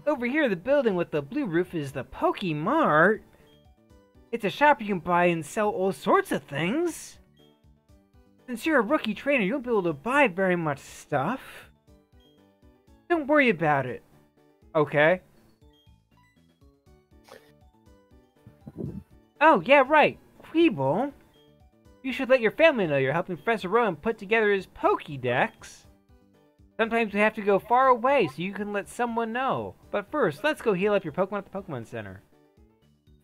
Over here, the building with the blue roof is the Pokemart. It's a shop you can buy and sell all sorts of things. Since you're a rookie trainer, you won't be able to buy very much stuff. Don't worry about it. Okay? Oh, yeah, right. Queeble. You should let your family know you're helping Professor Rowan put together his Pokédex. Sometimes we have to go far away so you can let someone know. But first, let's go heal up your Pokemon at the Pokemon Center.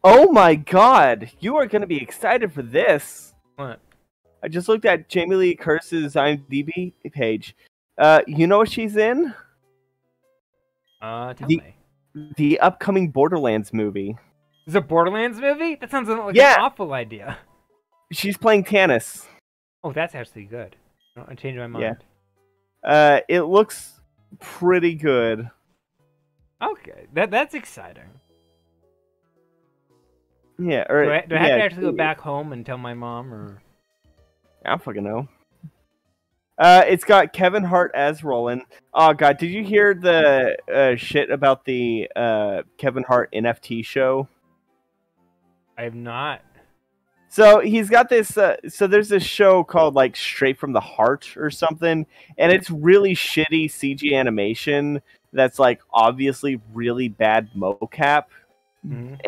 Oh my god! You are going to be excited for this! What? I just looked at Jamie Lee Curtis's IMDb page. You know what she's in? Tell me. The upcoming Borderlands movie. Is it a Borderlands movie? That sounds like Yeah. an awful idea. She's playing Tannis. Oh, that's actually good. I changed my mind. Yeah. It looks pretty good. Okay, that's exciting. Yeah. Or, Do I have to actually go back home and tell my mom, or? I don't fucking know. It's got Kevin Hart as Roland. Oh god, did you hear the shit about the Kevin Hart NFT show? I have not. So he's got this. So there's this show called like Straight from the Heart or something, and it's really shitty CG animation that's like obviously really bad mocap,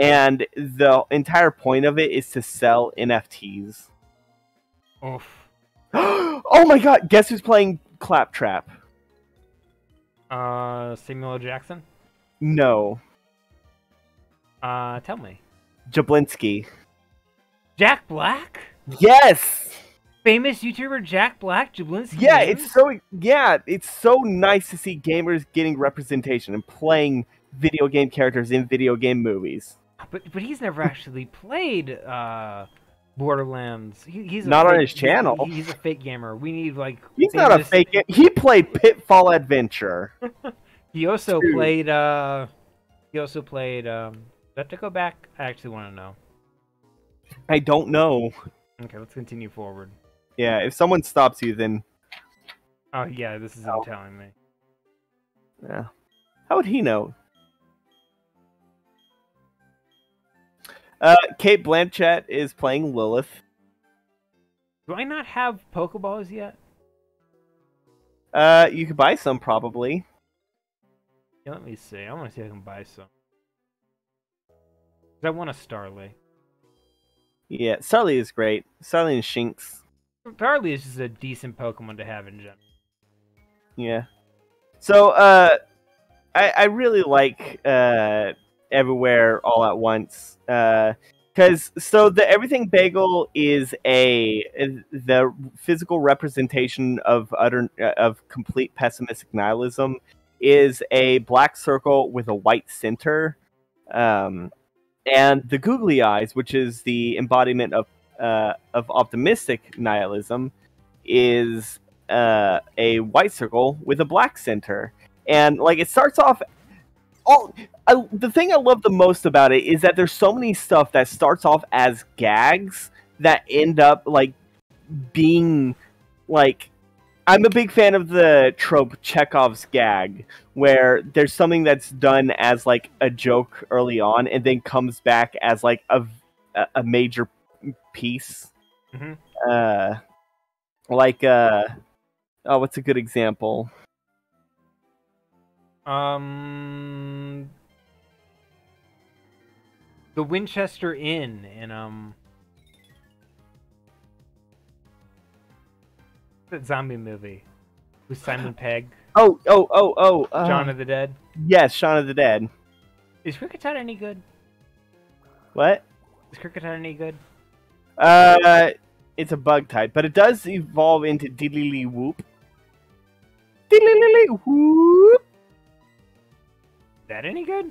and the entire point of it is to sell NFTs. Oof. Oh my god! Guess who's playing Claptrap? Samuel L. Jackson? No, Tell me. Jablinski. Jack Black? Yes. Famous YouTuber Jack Black, Jablinski. Yeah, names? it's so nice to see gamers getting representation and playing video game characters in video game movies. But he's never actually played Borderlands. He's not on his channel. He's a fake gamer. We need like. He's not a fake. He played Pitfall Adventure. He also played. He also played. Do I have to go back? I actually want to know. I don't know. Okay, let's continue forward. Yeah, if someone stops you, then. Oh yeah, this is him telling me. Yeah. How would he know? Kate Blanchett is playing Lilith. Do I not have Pokeballs yet? You could buy some probably. Yeah, let me see. I want to see if I can buy some. 'Cause I want a Starly. Yeah, Starly is great. Starly and Shinx. Starly is just a decent Pokemon to have in general. Yeah. So, I really like Everywhere All at Once. Because so the everything bagel is the physical representation of complete pessimistic nihilism is a black circle with a white center, and the googly eyes, which is the embodiment of optimistic nihilism, is a white circle with a black center, and like it starts off. The thing I love the most about it is that there's so many stuff that starts off as gags that end up like being like. I'm a big fan of the trope Chekhov's gag, where there's something that's done as like a joke early on and then comes back as like a major piece. Mm-hmm. What's a good example? The Winchester Inn in that zombie movie with Simon Pegg. Shaun of the Dead. Yes, Shaun of the Dead. Is Cricket Town any good? What? Is Cricket Town any good? It's a bug type, but it does evolve into diddly whoop. Diddly whoop. Is that any good?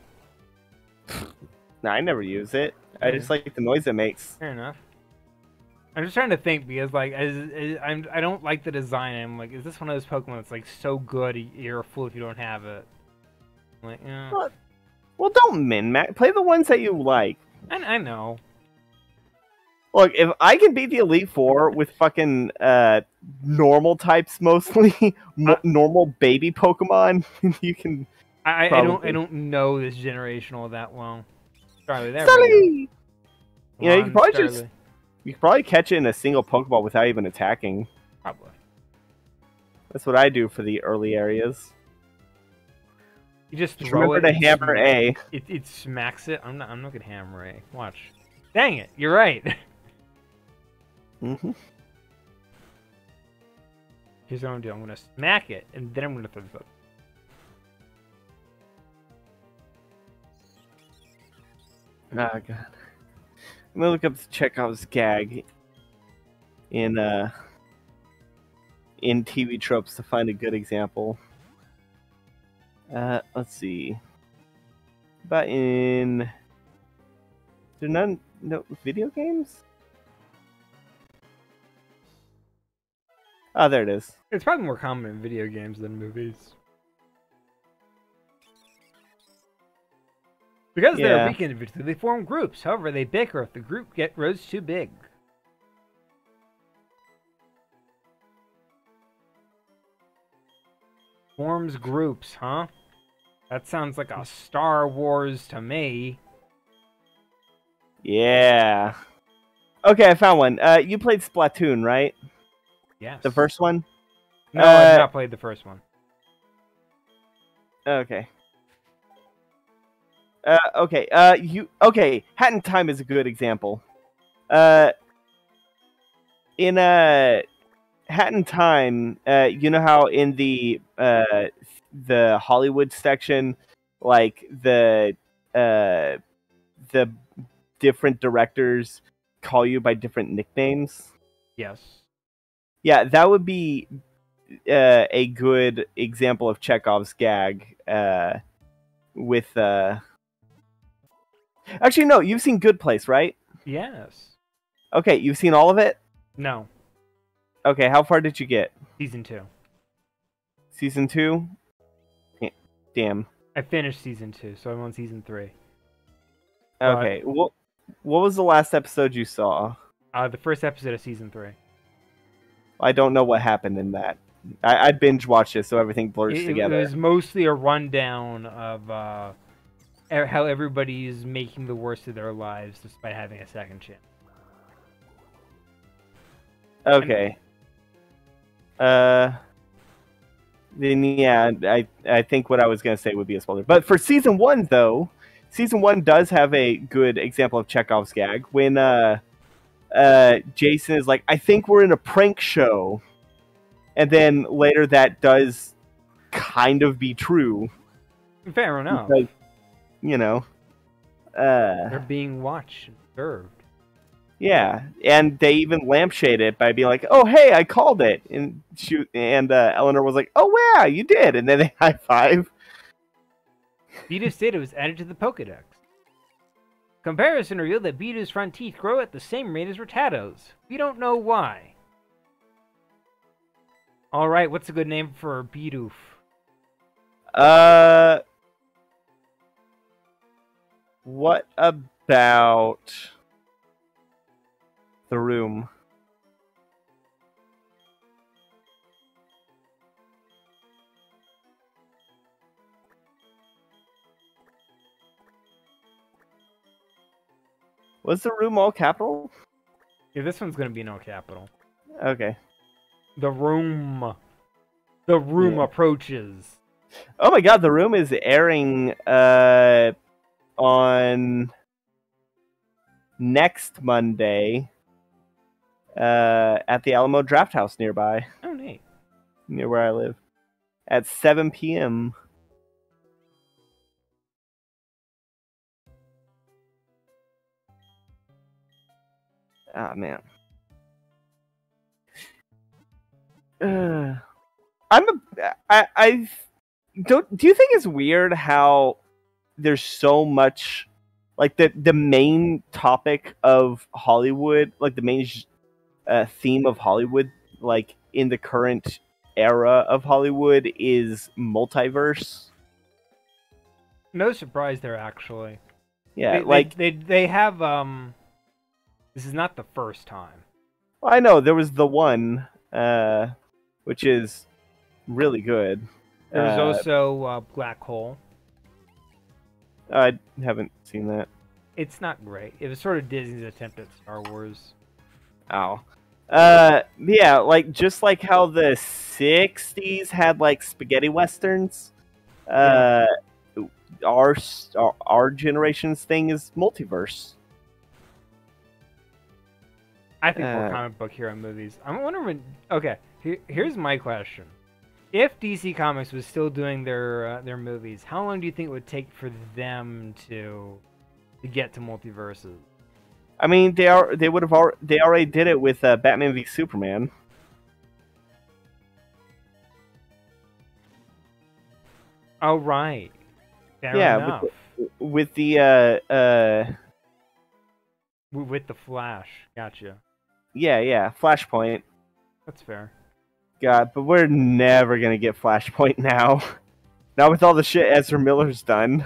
No, I never use it. I just like the noise it makes. Fair enough. I'm just trying to think because, like, I don't like the design. I'm like, is this one of those Pokemon that's like so good you're a fool if you don't have it? I'm like, yeah. Well, don't min-max. Play the ones that you like. I know. Look, if I can beat the Elite Four with fucking normal types mostly, normal baby Pokemon, you can. I don't know this generation all that well. Charlie, there we Sully! go. You know, you could Charlie. you could probably catch it in a single Pokeball without even attacking. Probably. That's what I do for the early areas. You just Just throw remember it. to hammer A. It smacks it. I'm not gonna hammer A. Watch. Dang it! You're right. Mm-hmm. Here's what I'm gonna do. I'm gonna smack it, and then I'm gonna throw the. Oh god. I'm gonna look up Chekhov's gag in TV tropes to find a good example. Let's see. But in there no video games? Oh, there it is. It's probably more common in video games than movies. Because they're weak individually, they form groups. However, they bicker if the group grows too big. Forms groups, huh? That sounds like a Star Wars to me. Yeah. Okay, I found one. You played Splatoon, right? Yes. The first one? No, I've not played the first one. Okay. Okay. Hat in Time is a good example. In Hat in Time, you know how in the Hollywood section, like the different directors call you by different nicknames? Yes. Yeah, that would be a good example of Chekhov's gag. With actually, no, you've seen Good Place, right? Yes. Okay, you've seen all of it? No. Okay, how far did you get? Season 2. Season 2? Damn. I finished Season 2, so I'm on Season 3. Okay, what was the last episode you saw? The first episode of Season 3. I don't know what happened in that. I binge watched it, so everything blurs together. It was mostly a rundown of how everybody is making the worst of their lives despite having a second chance. Okay. Then yeah, I think what I was gonna say would be a spoiler. But for season 1 though, season 1 does have a good example of Chekhov's gag when Jason is like, I think we're in a prank show. And then later that does kind of be true. Fair enough. Because, you know. They're being watched and observed. Yeah, and they even lampshade it by being like, "Oh, hey, I called it," and Eleanor was like, "Oh, wow, you did," and then they high five. Beedoo's data was added to the Pokedex. Comparison revealed that Beedoo's front teeth grow at the same rate as Rattado's. We don't know why. Alright, what's a good name for Beedoof? What about the room? Was the room all capital? Yeah, this one's gonna be no capital. Okay. The room. The room approaches. Oh my god, the room is airing on next Monday at the Alamo Draft House nearby, Oh, neat. near where I live, at 7 p.m. Ah, man. I don't. Do you think it's weird how there's so much, like the main topic of Hollywood, like the main theme of Hollywood, like in the current era of Hollywood, is multiverse? No surprise there, actually. Yeah, they have This is not the first time. well, I know there was the one, which is really good. There's also Black Hole. I haven't seen that. It's not great. It was sort of Disney's attempt at Star Wars. Oh. Yeah, like just like how the 60s had like spaghetti westerns, our generation's thing is multiverse. I think more comic book hero movies. I'm wondering. Okay, here's my question: if DC Comics was still doing their movies, how long do you think it would take for them to get to multiverses? I mean, they already did it with Batman v Superman. Oh right, fair Yeah, enough. with the With the Flash, gotcha. yeah, Flashpoint. That's fair. God, but we're never gonna get Flashpoint now. Not with all the shit Ezra Miller's done.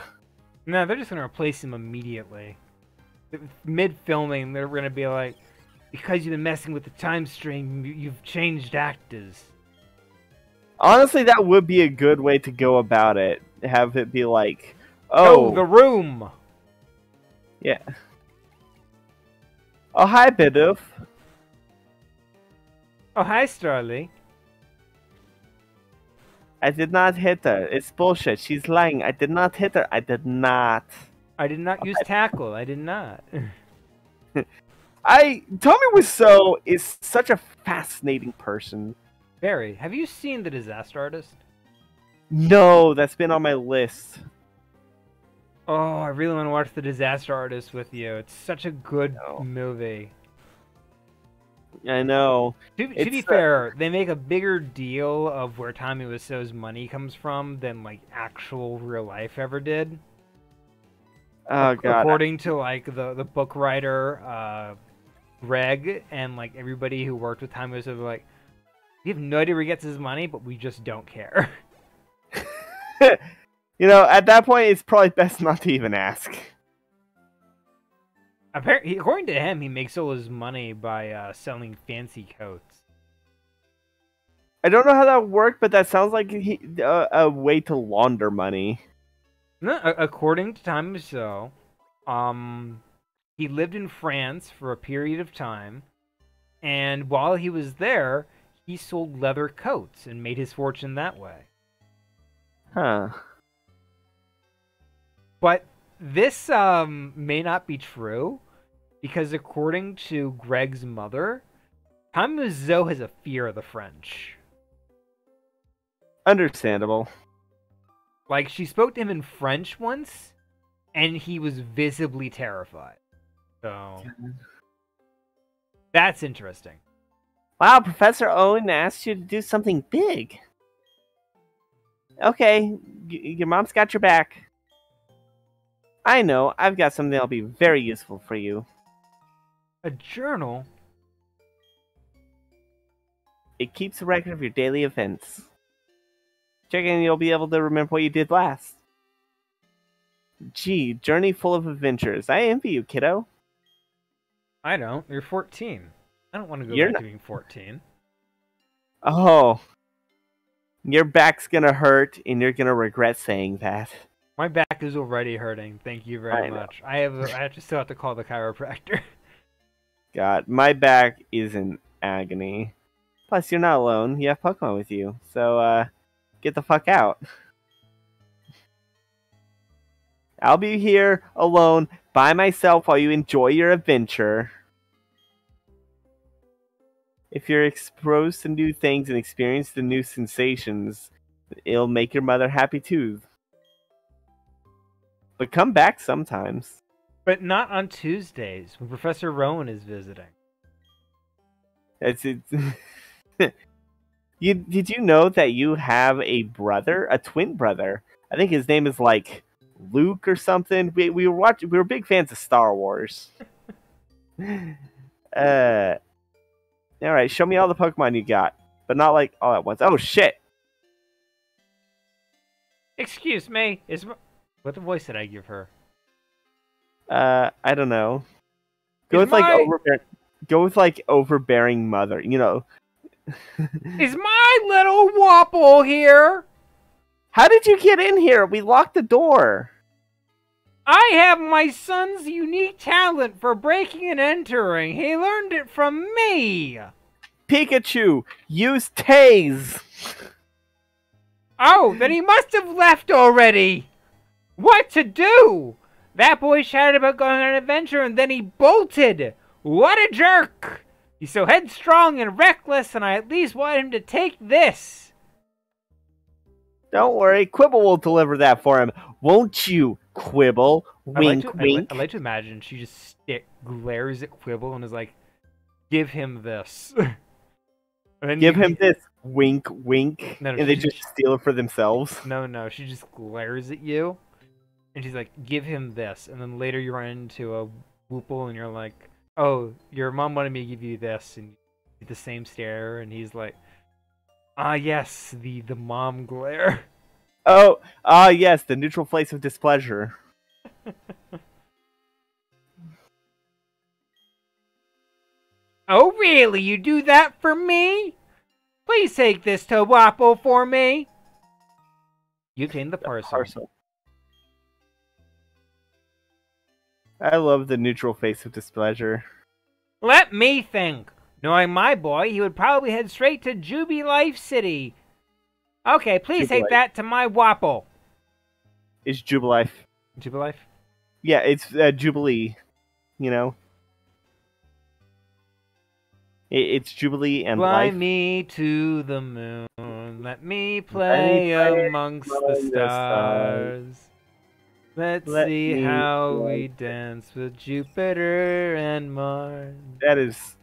No, they're just gonna replace him immediately. Mid-filming, they're gonna be like, because you've been messing with the time stream, you've changed actors. Honestly, that would be a good way to go about it. Have it be like, Oh, The Room! Yeah. Oh, hi, Bidoof. Oh, hi, Starly. I did not hit her. It's bullshit. She's lying. I did not hit her. I did not. I did not use tackle. I did not. Tommy Wiseau is such a fascinating person. Barry, have you seen The Disaster Artist? No, that's been on my list. Oh, I really want to watch The Disaster Artist with you. It's such a good movie. I know. To be fair, they make a bigger deal of where Tommy Wiseau's money comes from than like actual real life ever did. Oh god. According to like the book writer, Greg, and like everybody who worked with Tommy Wiseau, like, we have no idea where he gets his money, but we just don't care. You know, at that point, it's probably best not to even ask. Apparently, according to him, he makes all his money by selling fancy coats. I don't know how that worked, but that sounds like a way to launder money. No, according to Tommy Wiseau, he lived in France for a period of time, and while he was there, he sold leather coats and made his fortune that way. Huh. But this may not be true, because according to Greg's mother, Tommy Wiseau has a fear of the French. Understandable. Like, she spoke to him in French once, and he was visibly terrified. So, That's interesting. Wow, Professor Owen asked you to do something big. Okay, your mom's got your back. I know, I've got something that'll be very useful for you. A journal? It keeps a record of your daily events. Checking you'll be able to remember what you did last. Gee, journey full of adventures. I envy you, kiddo. I don't. You're 14. I don't want to go You're back not- to being 14. Oh. Your back's gonna hurt, and you're gonna regret saying that. My back is already hurting. Thank you very I know. much. I still have to call the chiropractor. God, my back is in agony. Plus, you're not alone. You have Pokemon with you. So, get the fuck out. I'll be here alone by myself while you enjoy your adventure. If you're exposed to new things and experience the new sensations, it'll make your mother happy too. But come back sometimes. But not on Tuesdays when Professor Rowan is visiting. It's did you know that you have a brother, a twin brother? I think his name is like Luke or something. We were big fans of Star Wars. All right, show me all the Pokemon you got, but not like all at once. Oh shit! Excuse me, what voice did I give her? I don't know. Go Is with like my- overbearing. Go with like overbearing mother. You know. Is my little Wapple here? How did you get in here? We locked the door. I have my son's unique talent for breaking and entering. He learned it from me. Pikachu, use Tase. Oh, then he must have left already. What to do? That boy shouted about going on an adventure and then he bolted. What a jerk. He's so headstrong and reckless, and I at least want him to take this. Don't worry, Quibble will deliver that for him. Won't you, Quibble? Wink, wink. I like to imagine she just glares at Quibble and is like, give him this. And then Give him this. Wink, wink. No, and they she- just steal it for themselves. No, she just glares at you. And she's like, give him this. And then later you run into a Woople and you're like, oh, your mom wanted me to give you this. And you get the same stare. And he's like, ah, yes, the mom glare. Oh, yes, the neutral place of displeasure. Oh, really? You do that for me? Please take this to Wapple for me. You obtained the parcel. I love the neutral face of displeasure. Let me think. Knowing my boy, he would probably head straight to Jubilife City. Okay, please take Jubilife. that to my Wapple. It's Jubilife. Jubilife? Yeah, it's Jubilee. You know? It's Jubilee and Fly life. me to the moon. Let me play amongst the stars. Let's Let see me how play. we dance with Jupiter and Mars. That is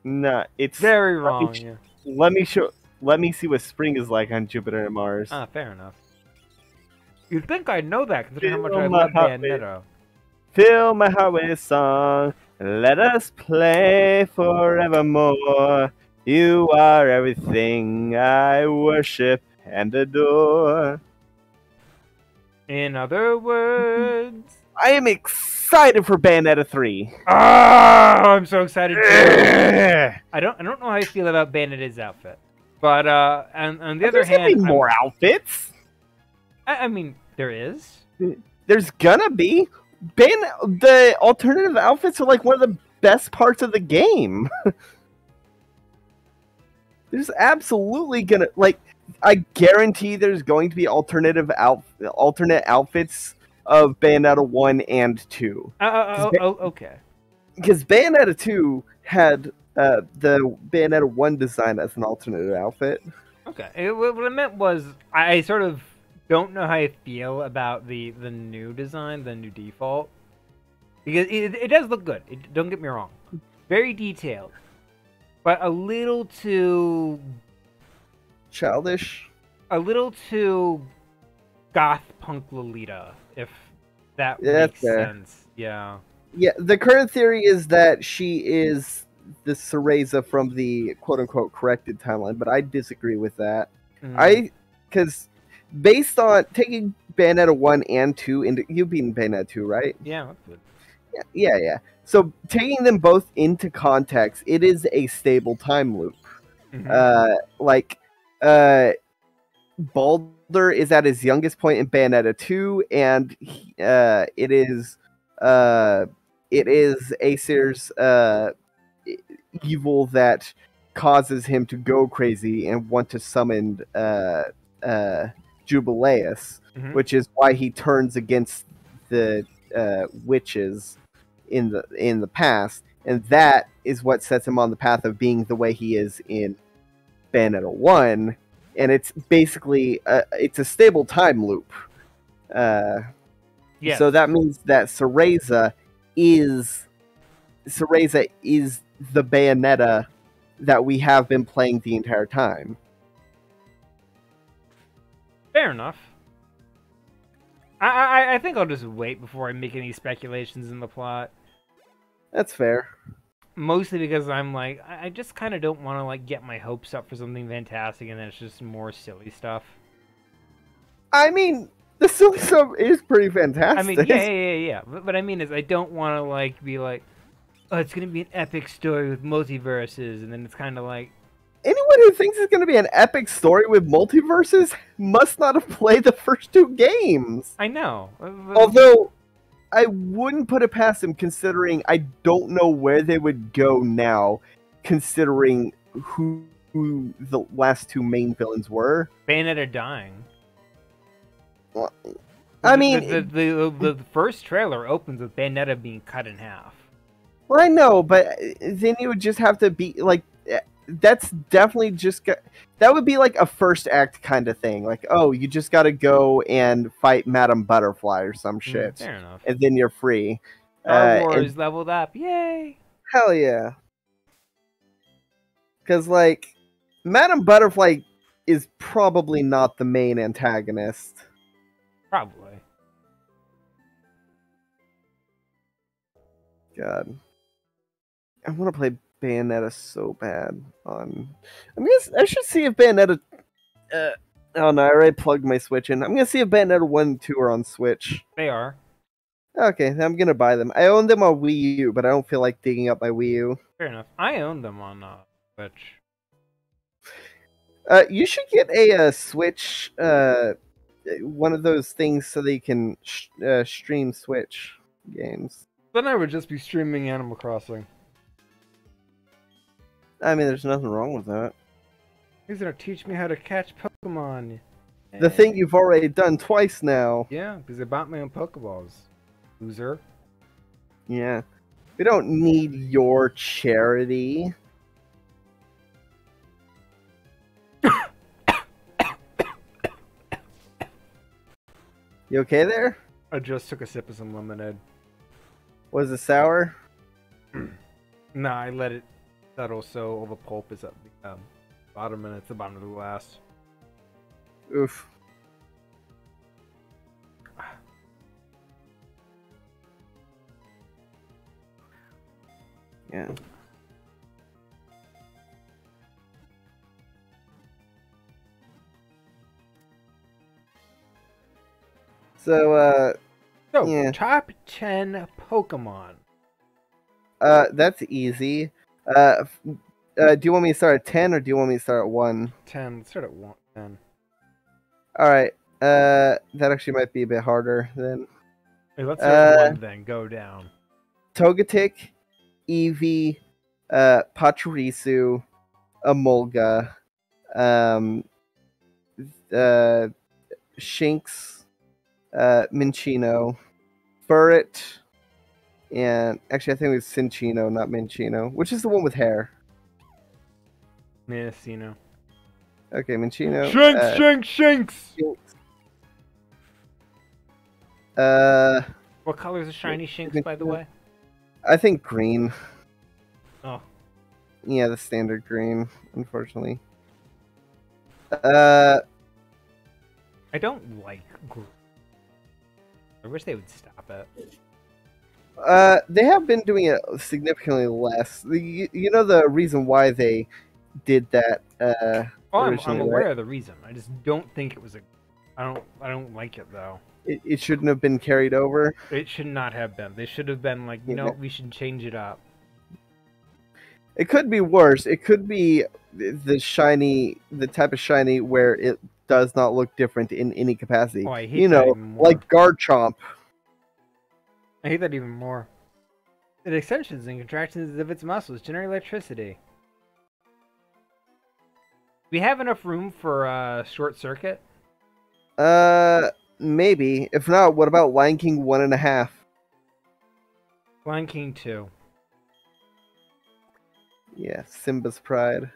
not. It's Very let me wrong. sh- Yeah. Let me see what spring is like on Jupiter and Mars. Ah, fair enough. You'd think I'd know that, considering how much I Fill my love heart with- Bayonetta. Fill my heart with song. Let us play forevermore. You are everything I worship and adore. In other words, I am excited for Bayonetta 3. I'm so excited too. I don't know how I feel about Bayonetta's outfit, but on the other There's gonna hand, be more outfits. I mean, there is. There's gonna be. The alternative outfits are like one of the best parts of the game. There's absolutely gonna I guarantee there's going to be alternate outfits of Bayonetta 1 and 2. Okay. Because Bayonetta 2 had the Bayonetta 1 design as an alternative outfit. Okay. What I meant was, I sort of don't know how I feel about the new design, the new default, because it does look good. Don't get me wrong, very detailed. but a little too Childish. goth punk Lolita, if that Yeah, that's makes fair. sense. Yeah. Yeah, the current theory is that she is the Cereza from the quote-unquote corrected timeline, but I disagree with that. Because based on taking Bayonetta 1 and 2 into... You've beaten Bayonetta 2, right? Yeah, that's good. Yeah. So taking them both into context, it is a stable time loop. Like, Baldur is at his youngest point in Bayonetta 2, and it is Acer's evil that causes him to go crazy and want to summon Jubileus, which is why he turns against the witches in the past, and that is what sets him on the path of being the way he is in Bayonetta 1, and it's basically it's a stable time loop. Yes. So that means that Cereza is the Bayonetta that we have been playing the entire time. Fair enough. I think I'll just wait before I make any speculations in the plot. That's fair. Mostly because I'm like, I just kind of don't want to like get my hopes up for something fantastic and then it's just more silly stuff. I mean, the silly stuff is pretty fantastic. I mean, yeah. But I mean is I don't want to like be like, oh, it's gonna be an epic story with multiverses, and then it's kind of like, anyone who thinks it's going to be an epic story with multiverses must not have played the first two games. I know. Although, I wouldn't put it past them, considering I don't know where they would go now, considering who the last two main villains were. Bayonetta dying. Well, I mean... The first trailer opens with Bayonetta being cut in half. Well, I know, but then you would just have to be, like... That's definitely just... That would be like a first act kind of thing. Like, oh, you just gotta go and fight Madame Butterfly or some shit. Fair enough. And then you're free. Star Wars leveled up. Yay! Hell yeah. Because, like, Madame Butterfly is probably not the main antagonist. Probably. God. I want to play Bayonetta so bad on... I should see if Bayonetta... oh no, I already plugged my Switch in. I'm gonna see if Bayonetta 1 and 2 are on Switch. They are. Okay, I'm gonna buy them. I own them on Wii U, but I don't feel like digging up my Wii U. Fair enough. I own them on Switch. You should get a Switch, one of those things so that you can stream Switch games. Then I would just be streaming Animal Crossing. I mean, there's nothing wrong with that. He's gonna teach me how to catch Pokemon. The thing you've already done twice now. Yeah, because I bought my own Pokeballs. Loser. Yeah. We don't need your charity. You okay there? I just took a sip of some lemonade. Was it sour? Nah, I let it settle so all the pulp is at the bottom and it's the bottom of the glass. Oof. Yeah. So, So, yeah. top 10 Pokemon. That's easy. Do you want me to start at 10 or do you want me to start at 1? 10. Let's start at 1. 10. Alright. That actually might be a bit harder then. Hey, let's start at 1 then. Go down. Togetic, Eevee, Pachirisu, Emolga, Shinx, Minccino, Furret, and actually I think it was Cinccino, not Minccino. Which is the one with hair? Mendocino. Okay, Minccino. Shinx! What color is a shiny Shinx, by the way? I think green. Oh. Yeah, the standard green, unfortunately. Uh, I don't like green. I wish they would stop it. they have been doing it significantly less. You know the reason why they did that Oh, originally, I'm aware right? of the reason. I just don't think it was a. I don't like it though. It shouldn't have been carried over. It should not have been. They should have been like, Yeah. no, we should change it up. It could be worse. It could be the type of shiny where it does not look different in any capacity. Oh, I hate You that know, even more. like Garchomp. I hate that even more. It extensions and contractions of its muscles generate electricity. We have enough room for short circuit. Maybe. If not, what about Lion King 1.5? Lion King 2. Yeah, Simba's Pride.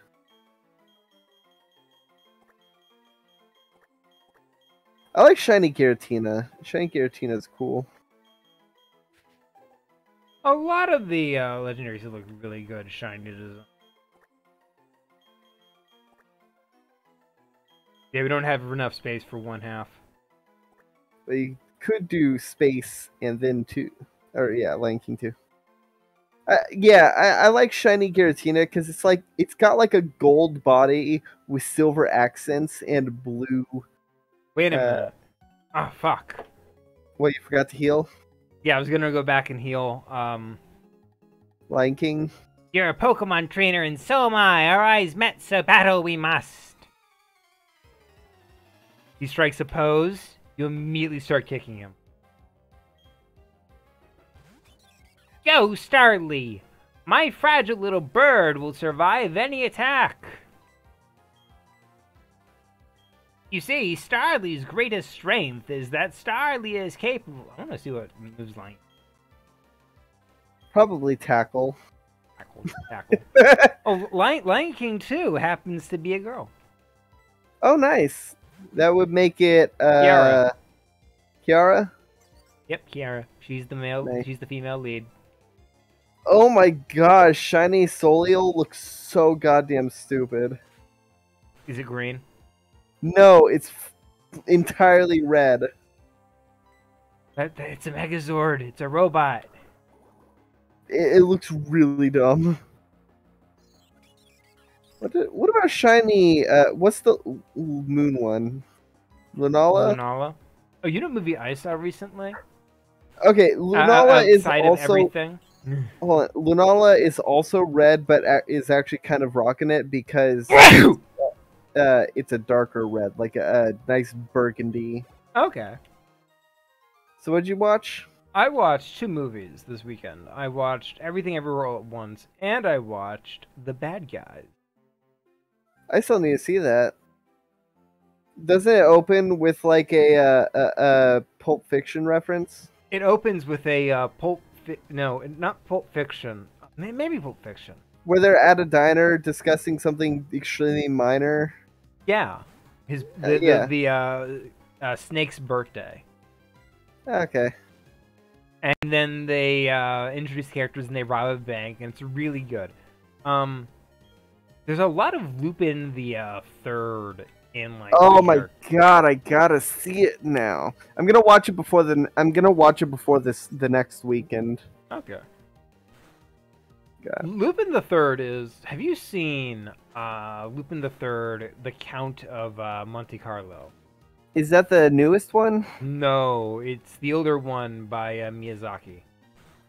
I like Shiny Giratina. Shiny Giratina is cool. A lot of the legendaries look really good shiny design. Yeah, we don't have enough space for one half. But you could do Space and then 2. Or, yeah, Lion King 2. Yeah, I like Shiny Giratina because it's got like a gold body with silver accents and blue. Wait a minute. Oh, fuck. What, you forgot to heal? Yeah, I was gonna go back and heal. Lion King? You're a Pokemon trainer and so am I. Our eyes met, so battle we must. He strikes a pose. You immediately start kicking him. Go, Starly! My fragile little bird will survive any attack. You see, Starly's greatest strength is that Starly is capable. I want to see what moves like. Probably Tackle. Tackle. Oh, Lion King 2 happens to be a girl. Oh, nice. That would make it Kiara. Kiara? Yep, Kiara. She's the male. Nice. She's the female lead. Oh my gosh, Shiny Soleil looks so goddamn stupid. Is it green? No, it's entirely red. It's a Megazord. It's a robot. It looks really dumb. What about Shiny? What's the moon one? Lunala? Lunala. Oh, you know a movie I saw recently? Okay, Lunala is Outside of also. everything. Hold on, Lunala is also red, but is actually kind of rocking it because it's a darker red, like a nice burgundy. Okay. So what'd you watch? I watched 2 movies this weekend. I watched Everything Everywhere All at Once, and I watched The Bad Guys. I still need to see that. Doesn't it open with like a Pulp Fiction reference? It opens with a no, not Pulp Fiction. Maybe Pulp Fiction. Where they're at a diner discussing something extremely minor. Yeah. Snake's birthday. Okay. And then they introduce characters and they rob a bank, and it's really good. There's a lot of Lupin the Third in like. Oh my god, I gotta see it now. I'm gonna watch it before the next weekend. Okay. God. Lupin the Third is. Have you seen Lupin the Third, The Count of Monte Carlo? Is that the newest one? No, it's the older one by Miyazaki.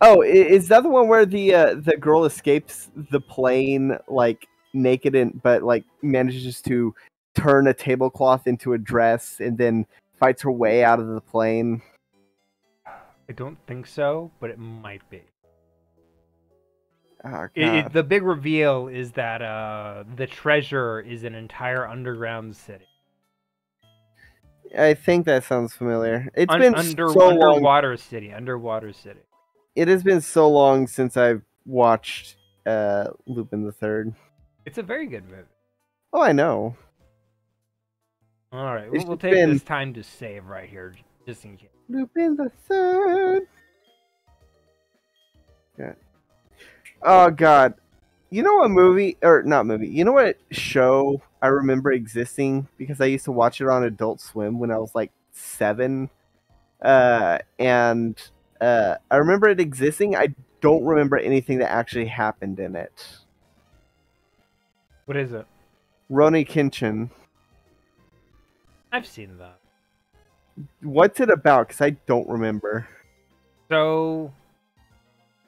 Oh, is that the one where the girl escapes the plane like naked but like manages to turn a tablecloth into a dress and then fights her way out of the plane? I don't think so, but it might be. Oh, God. The big reveal is that the treasure is an entire underground city. I think that sounds familiar. It's been so long. Underwater city. It has been so long since I've watched Lupin the Third. It's a very good movie. Oh, I know. All right, It's we'll just take been- this time to save right here, just in case. Lupin the Third. God. Oh God, You know what movie or not movie? You know what show I remember existing because I used to watch it on Adult Swim when I was like 7, and I remember it existing. I don't remember anything that actually happened in it. What is it? Roni Kenshin. I've seen that. What's it about? Because I don't remember. So,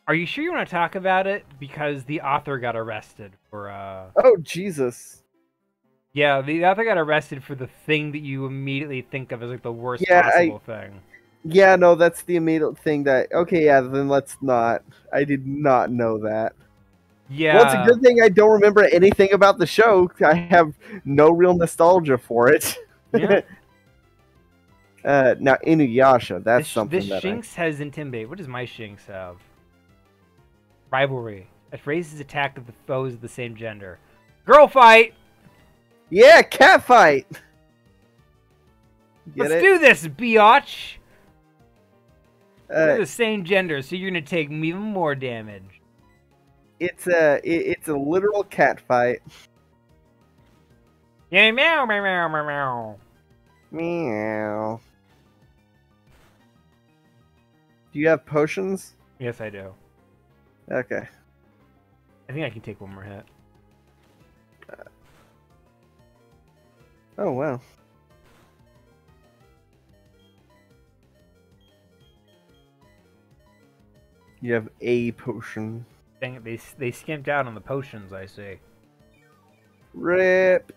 are you sure you want to talk about it? Because the author got arrested for Oh Jesus! Yeah, the author got arrested for the thing that you immediately think of as like the worst Yeah, possible thing. Yeah, no, that's the immediate thing that. Okay, yeah, then let's not. I did not know that. Yeah. Well, it's a good thing I don't remember anything about the show. I have no real nostalgia for it. Yeah. Now Inuyasha, that's something This that Shinx has Intimidate. What does my Shinx have? Rivalry. It raises attack of the foes of the same gender. Girl fight! Yeah, cat fight! Get Let's it? do this, biatch! We're Uh, the same gender, so you're gonna take even more damage. it's a literal cat fight. Yeah, meow, meow, meow, meow, meow. Meow. Do you have potions? Yes, I do. Okay. I think I can take one more hit. Oh wow. You have a potion. Dang it, they skimped out on the potions, I see. Rip.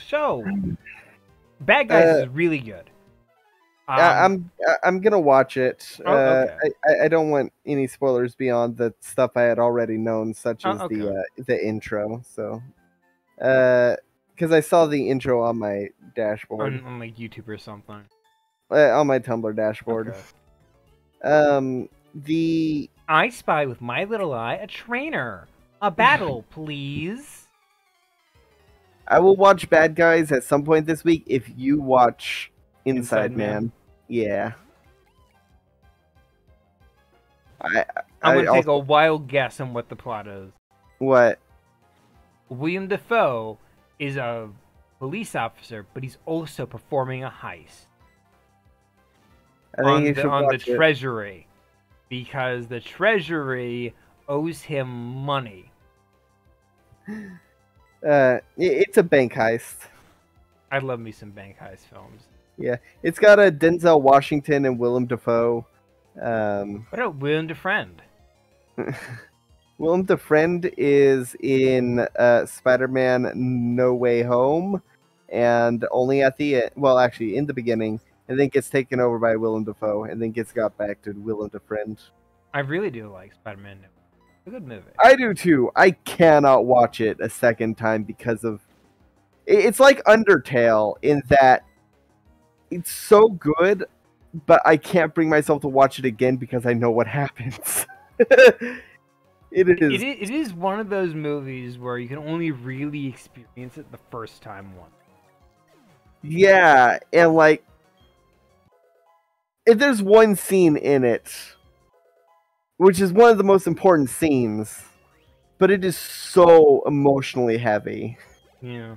So, Bad Guys is really good. I'm gonna watch it. Oh, okay. I don't want any spoilers beyond the stuff I had already known, such as okay. the intro. So, because I saw the intro on my dashboard, on like YouTube or something. On my Tumblr dashboard. Okay. The I spy with my little eye a trainer. A battle, please. I will watch Bad Guys at some point this week if you watch Inside Man. Yeah. I'm gonna take a wild guess on what the plot is. What? William Dafoe is a police officer, but he's also performing a heist I think you should on the watch it. Treasury, because the Treasury owes him money. It's a bank heist. I love me some bank heist films. Yeah, it's got a Denzel Washington and Willem Dafoe. What about William Defriend? Willem Dafoe is in Spider-Man: No Way Home, and only at the end. Well, actually, in the beginning, and then gets taken over by Willem Dafoe, and then gets got back to Willem Dafoe. I really do like Spider-Man. It's a good movie. I do too. I cannot watch it a second time because of. It's like Undertale in that it's so good, but I can't bring myself to watch it again because I know what happens. It is one of those movies where you can only really experience it the first time once. Yeah, and like, if there's one scene in it, which is one of the most important scenes, but it is so emotionally heavy. Yeah.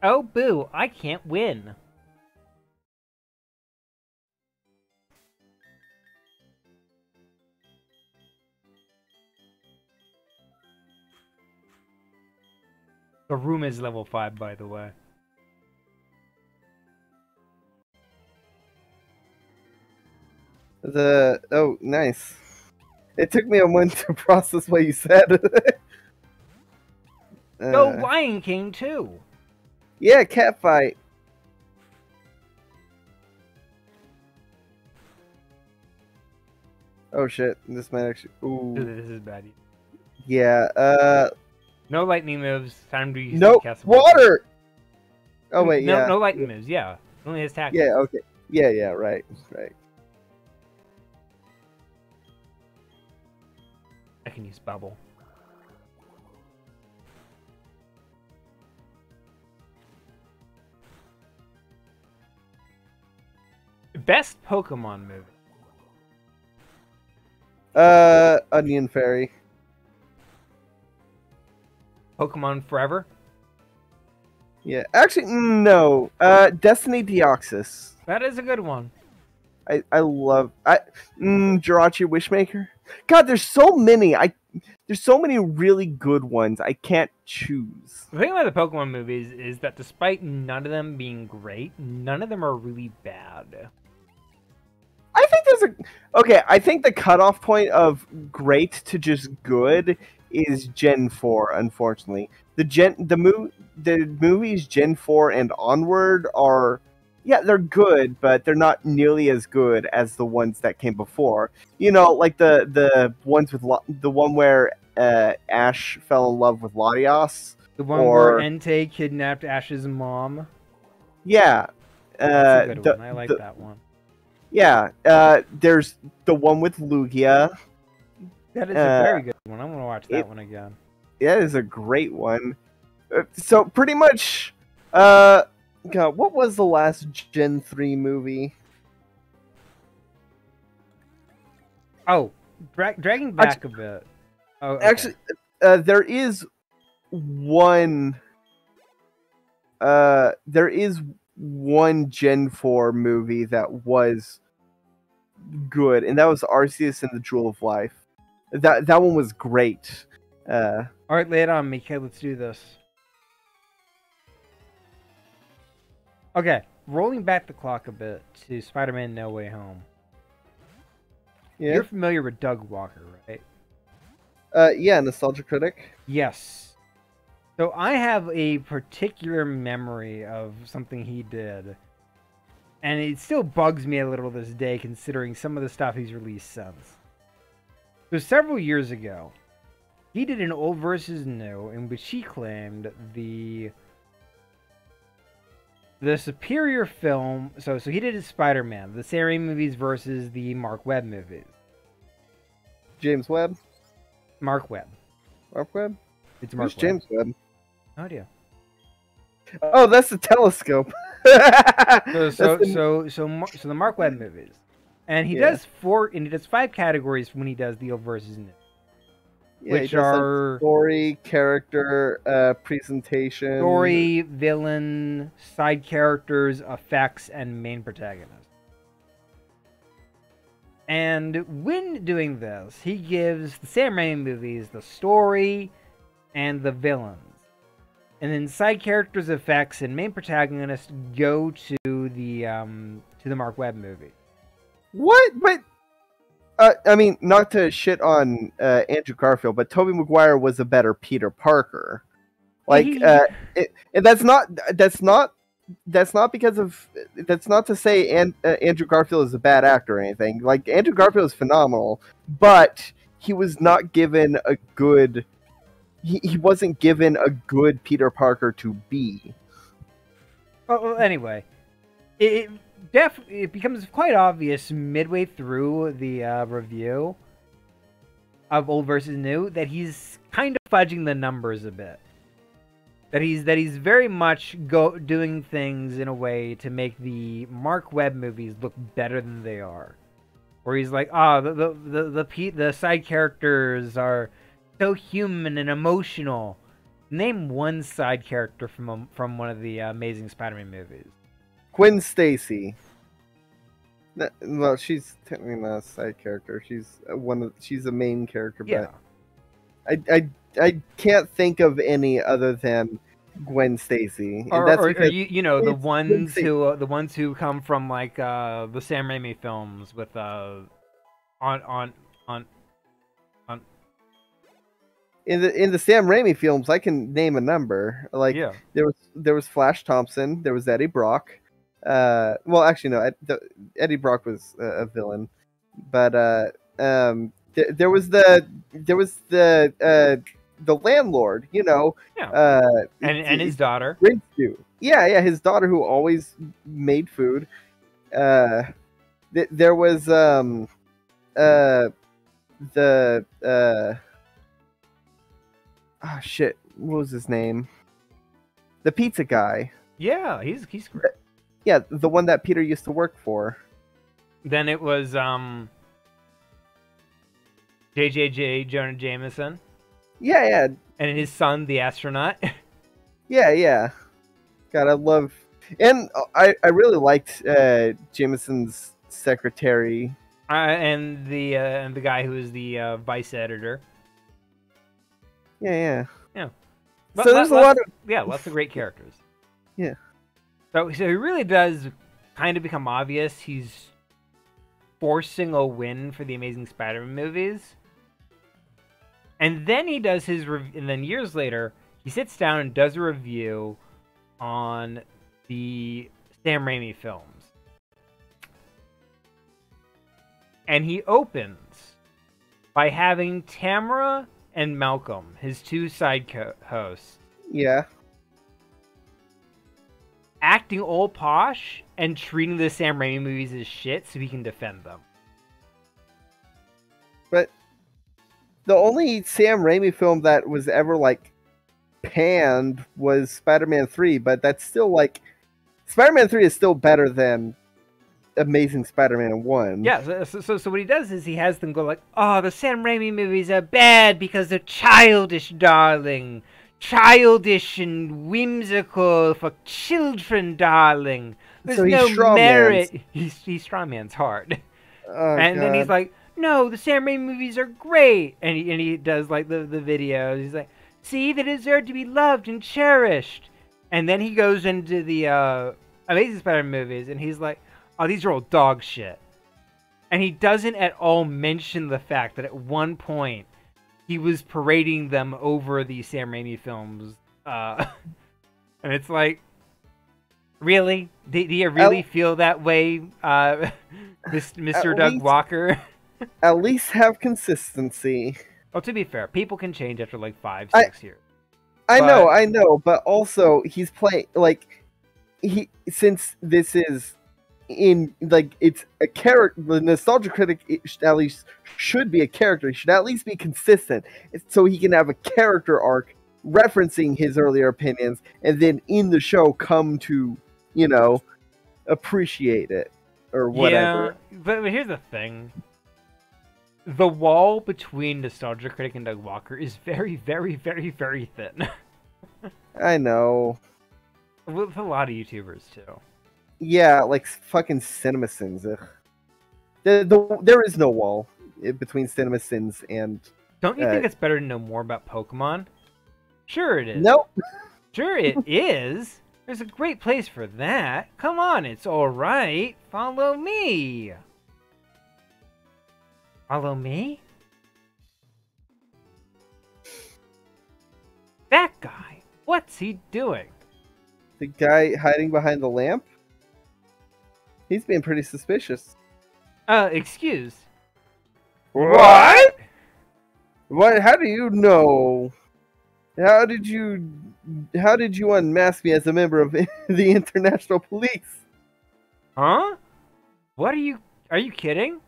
Oh, boo, I can't win. The room is level 5, by the way. Oh, nice. It took me a moment to process what you said. Go Lion King, too. Yeah, cat fight. Oh shit, this might actually. Ooh. This is bad. Yeah, No lightning moves. Time to use Nope, cast water! Oh wait, no, yeah. No lightning moves, yeah. Only his tactics. Yeah, okay. Yeah, right. I can use bubble. Best Pokemon movie. Onion Fairy. Pokemon Forever. Yeah, actually, no. Destiny Deoxys. That is a good one. I love Jirachi Wishmaker. God, there's so many. There's so many really good ones. I can't choose. The thing about the Pokemon movies is that despite none of them being great, none of them are really bad. I think I think the cutoff point of great to just good is Gen 4, unfortunately. The movies Gen 4 and onward are, yeah, they're good, but they're not nearly as good as the ones that came before. You know, like the ones with the one where Ash fell in love with Latias. The one where Entei kidnapped Ash's mom. Yeah. That's a good one. I like that one. Yeah. There's the one with Lugia. That is a very good one. I want to watch that one again. Yeah, it is a great one. So pretty much, God, what was the last Gen 3 movie? Oh, dragging back a bit. Oh, okay. Actually, there is one. There is one Gen 4 movie that was good, and that was Arceus and the Jewel of Life. That one was great. All right, lay it on me, kid. Let's do this. Okay, rolling back the clock a bit to Spider-Man No Way Home. Yeah. You're familiar with Doug Walker, right? Yeah, Nostalgia Critic. Yes. So I have a particular memory of something he did. And it still bugs me a little this day, considering some of the stuff he's released since. So several years ago, he did an old versus new in which he claimed the superior film. So he did his Spider-Man, the Sam Raimi movies versus the Mark Webb movies. James Webb. Mark Webb. Mark Webb. It's Mark Who's Webb. James Webb? No idea. Oh, that's the telescope. So the Mark Webb movies, and he does 5 categories when he does the old versus new. Yeah, which are story, character, presentation, story, villain, side characters, effects, and main protagonist. And when doing this, he gives the Sam Raimi movies the story and the villains. And then side characters, effects, and main protagonists go to the Mark Webb movie. What? But I mean, not to shit on Andrew Garfield, but Tobey Maguire was a better Peter Parker. Like, and that's not because of, that's not to say Andrew Garfield is a bad actor or anything. Like, Andrew Garfield is phenomenal, but he was not given a good. He wasn't given a good Peter Parker to be. Well, anyway, it becomes quite obvious midway through the review of Old versus New that he's kind of fudging the numbers a bit. That he's very much doing things in a way to make the Mark Webb movies look better than they are. Where he's like, the side characters are so human and emotional. Name one side character from one of the Amazing Spider-Man movies. Gwen Stacy. Well, she's technically not a side character. She's she's a main character. Yeah. But I can't think of any other than Gwen Stacy. Or the ones who come from like the Sam Raimi films with on. In the Sam Raimi films, I can name a number. Like, yeah. there was Flash Thompson, there was Eddie Brock. Well, actually no, Eddie Brock was a villain, but there was the landlord, you know. Yeah. And his daughter. Yeah, his daughter who always made food. There was Ah, shit. What was his name? The pizza guy. Yeah, he's great. Yeah, the one that Peter used to work for. Then it was JJJ Jonah Jameson Yeah, yeah, and his son, the astronaut. yeah. God, I love, and I really liked Jameson's secretary. And the guy who is the vice editor. Yeah. But So there's a lot of lots of great characters. Yeah. So he really does kind of become obvious. He's forcing a win for the Amazing Spider-Man movies. And then he does his and then years later, he sits down and does a review on the Sam Raimi films. And he opens by having Tamara and Malcolm, his two side hosts, yeah. acting all posh and treating the Sam Raimi movies as shit so he can defend them. But the only Sam Raimi film that was ever like panned was Spider-Man 3, but that's still like Spider-Man 3 is still better than Amazing Spider-Man 1. Yeah, so what he does is he has them go like, oh, the Sam Raimi movies are bad because they're childish, darling. Childish and whimsical for children, darling. There's So he no strawmans. merit. He strawman's hard. Oh, And then he's God. like, no, the Sam Raimi movies are great. And he does like the videos. He's like, see, they deserve to be loved and cherished. And then he goes into the Amazing Spider-Man movies and he's like, oh, these are all dog shit. And he doesn't at all mention the fact that at one point he was parading them over the Sam Raimi films. And it's like, really? Do you really feel that way, Mr. Doug least- Walker? At least have consistency. Well, to be fair, people can change after like 5-6 years. I know, but also he's playing like since this is in like it's a character. The nostalgia critic at least should be a character. He should at least be consistent, so he can have a character arc referencing his earlier opinions, and then in the show come to appreciate it or whatever. Yeah, but here's the thing. The wall between Nostalgia Critic and Doug Walker is very, very, very, very thin. I know. With a lot of YouTubers, too. Yeah, like fucking CinemaSins. Ugh. There is no wall between CinemaSins and. Don't you think it's better to know more about Pokemon? Sure it is. Nope. Sure it is. There's a great place for that. Come on, it's alright. Follow me. Follow me? That guy. What's he doing? The guy hiding behind the lamp? He's being pretty suspicious. Excuse. What? What? How do you know? How did you unmask me as a member of the International Police? Huh? What are you kidding?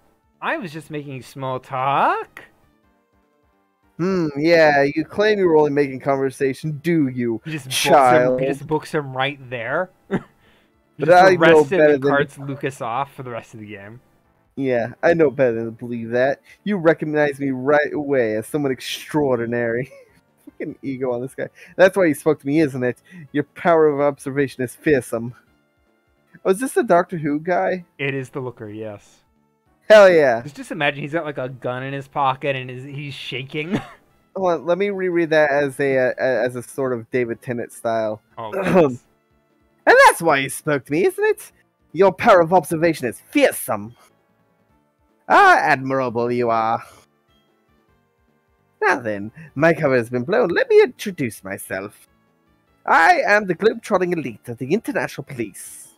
I was just making small talk. Yeah, you claim you were only making conversation, do you, He just child? He just books him right there. But just I know arrests him better and than- carts Lucas off for the rest of the game. Yeah, I know better than to believe that. You recognize me right away as someone extraordinary. Fucking ego on this guy. That's why you spoke to me, isn't it? Your power of observation is fearsome. Oh, is this the Doctor Who guy? It is the Looker, yes. Hell yeah. Just imagine he's got like a gun in his pocket and he's shaking. Hold on, let me reread that as a sort of David Tennant style. Oh, And that's why you spoke to me, isn't it? Your power of observation is fearsome. Ah, admirable you are. Now then, my cover has been blown. Let me introduce myself. I am the globe-trotting elite of the International Police.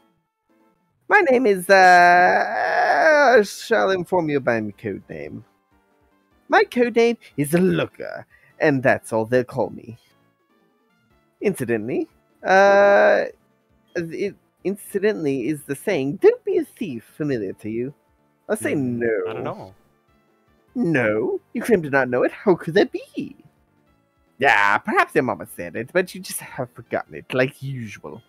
My name is, I shall inform you by my code name. My code name is the Looker, and that's all they'll call me. Incidentally, is the saying, don't be a thief, familiar to you? I say no. I don't know. No? You claim to not know it? How could that be? Yeah, perhaps your mama said it, but you just have forgotten it, like usual.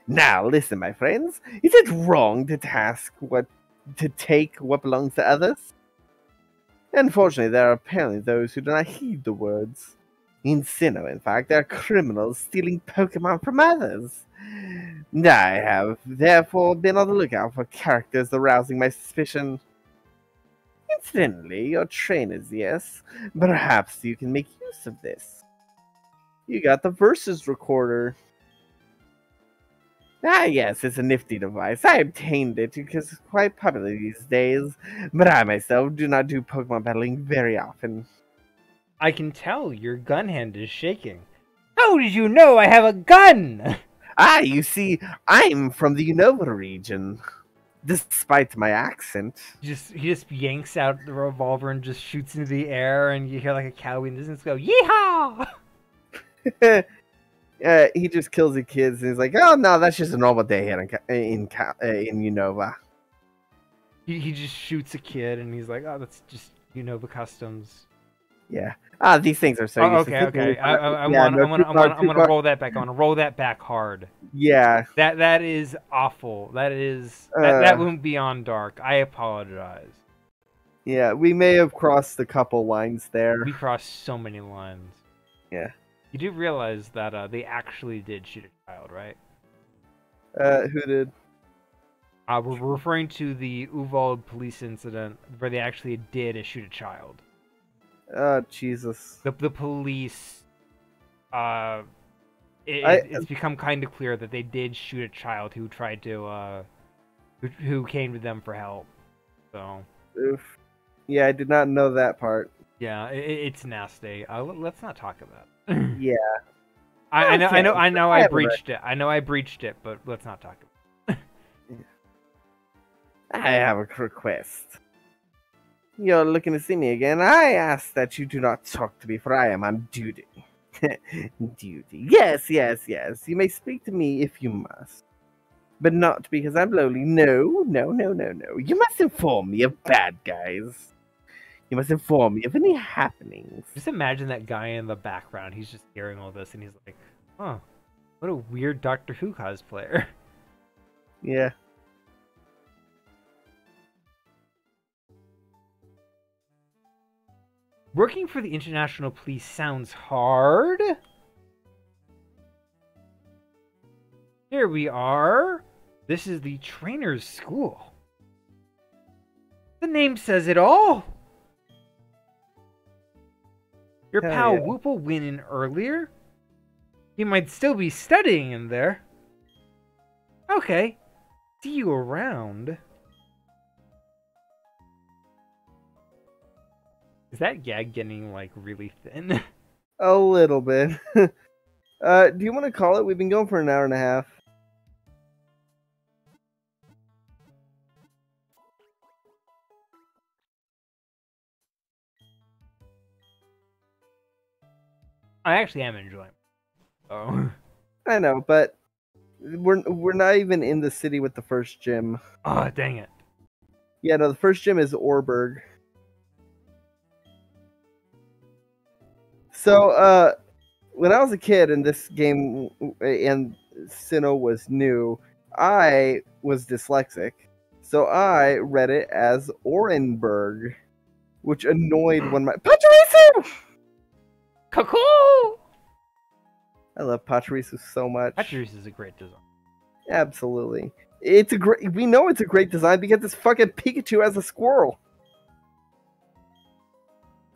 Now, listen, my friends. Is it wrong to take what belongs to others? Unfortunately, there are apparently those who do not heed the words. In Sinnoh, in fact, there are criminals stealing Pokemon from others. I have, therefore, been on the lookout for characters arousing my suspicion. Incidentally, your trainers, yes. Perhaps you can make use of this. You got the Versus Recorder. Ah, yes, it's a nifty device. I obtained it because it's quite popular these days, but I myself do not do Pokemon battling very often. I can tell your gun hand is shaking. How did you know I have a gun? Ah, you see, I'm from the Unova region. Despite my accent. He just yanks out the revolver and just shoots into the air, and you hear like a cow in the distance go, "Yeehaw!" He just kills the kids, and he's like, "Oh no, that's just a normal day here in Unova." He just shoots a kid, and he's like, "Oh, that's just Unova customs." Yeah. Ah, these things are so. Oh, okay. I'm gonna roll that back. I'm gonna roll that back hard. Yeah. That is awful. That went beyond dark. I apologize. Yeah, we may have crossed a couple lines there. We crossed so many lines. Yeah. You do realize that they actually did shoot a child, right? Who did? We're referring to the Uvalde police incident where they actually did shoot a child. Oh, Jesus. The police, it's become kind of clear that they did shoot a child who tried to, who came to them for help. So. Oof. Yeah, I did not know that part. Yeah, it's nasty. Let's not talk about it. Yeah. I know I breached it. I know I breached it, but let's not talk about it. I have a request. You're looking to see me again. I ask that you do not talk to me, for I am on duty. Duty. Yes. You may speak to me if you must. But not because I'm lowly. No. You must inform me of bad guys. You must inform me of any happenings. Just imagine that guy in the background. He's just hearing all this, and he's like, huh, what a weird Doctor Who cosplayer. Yeah. Working for the International Police sounds hard. Here we are. This is the trainer's school. The name says it all. Your pal yeah. Whoople went in earlier. He might still be studying in there. Okay. See you around. Is that gag getting, like, really thin? A little bit. Do you want to call it? We've been going for an hour and a half. I actually am enjoying it. Oh. I know, but we're not even in the city with the first gym. Oh, dang it. Yeah, no, the first gym is Orberg. So, when I was a kid and this game and Sinnoh was new, I was dyslexic. So I read it as Orenburg, which annoyed one of my... Pachirisu! Cuckoo! I love Pachirisu so much. Pachirisu is a great design. Absolutely. It's a great... We know it's a great design because this fucking Pikachu has a squirrel.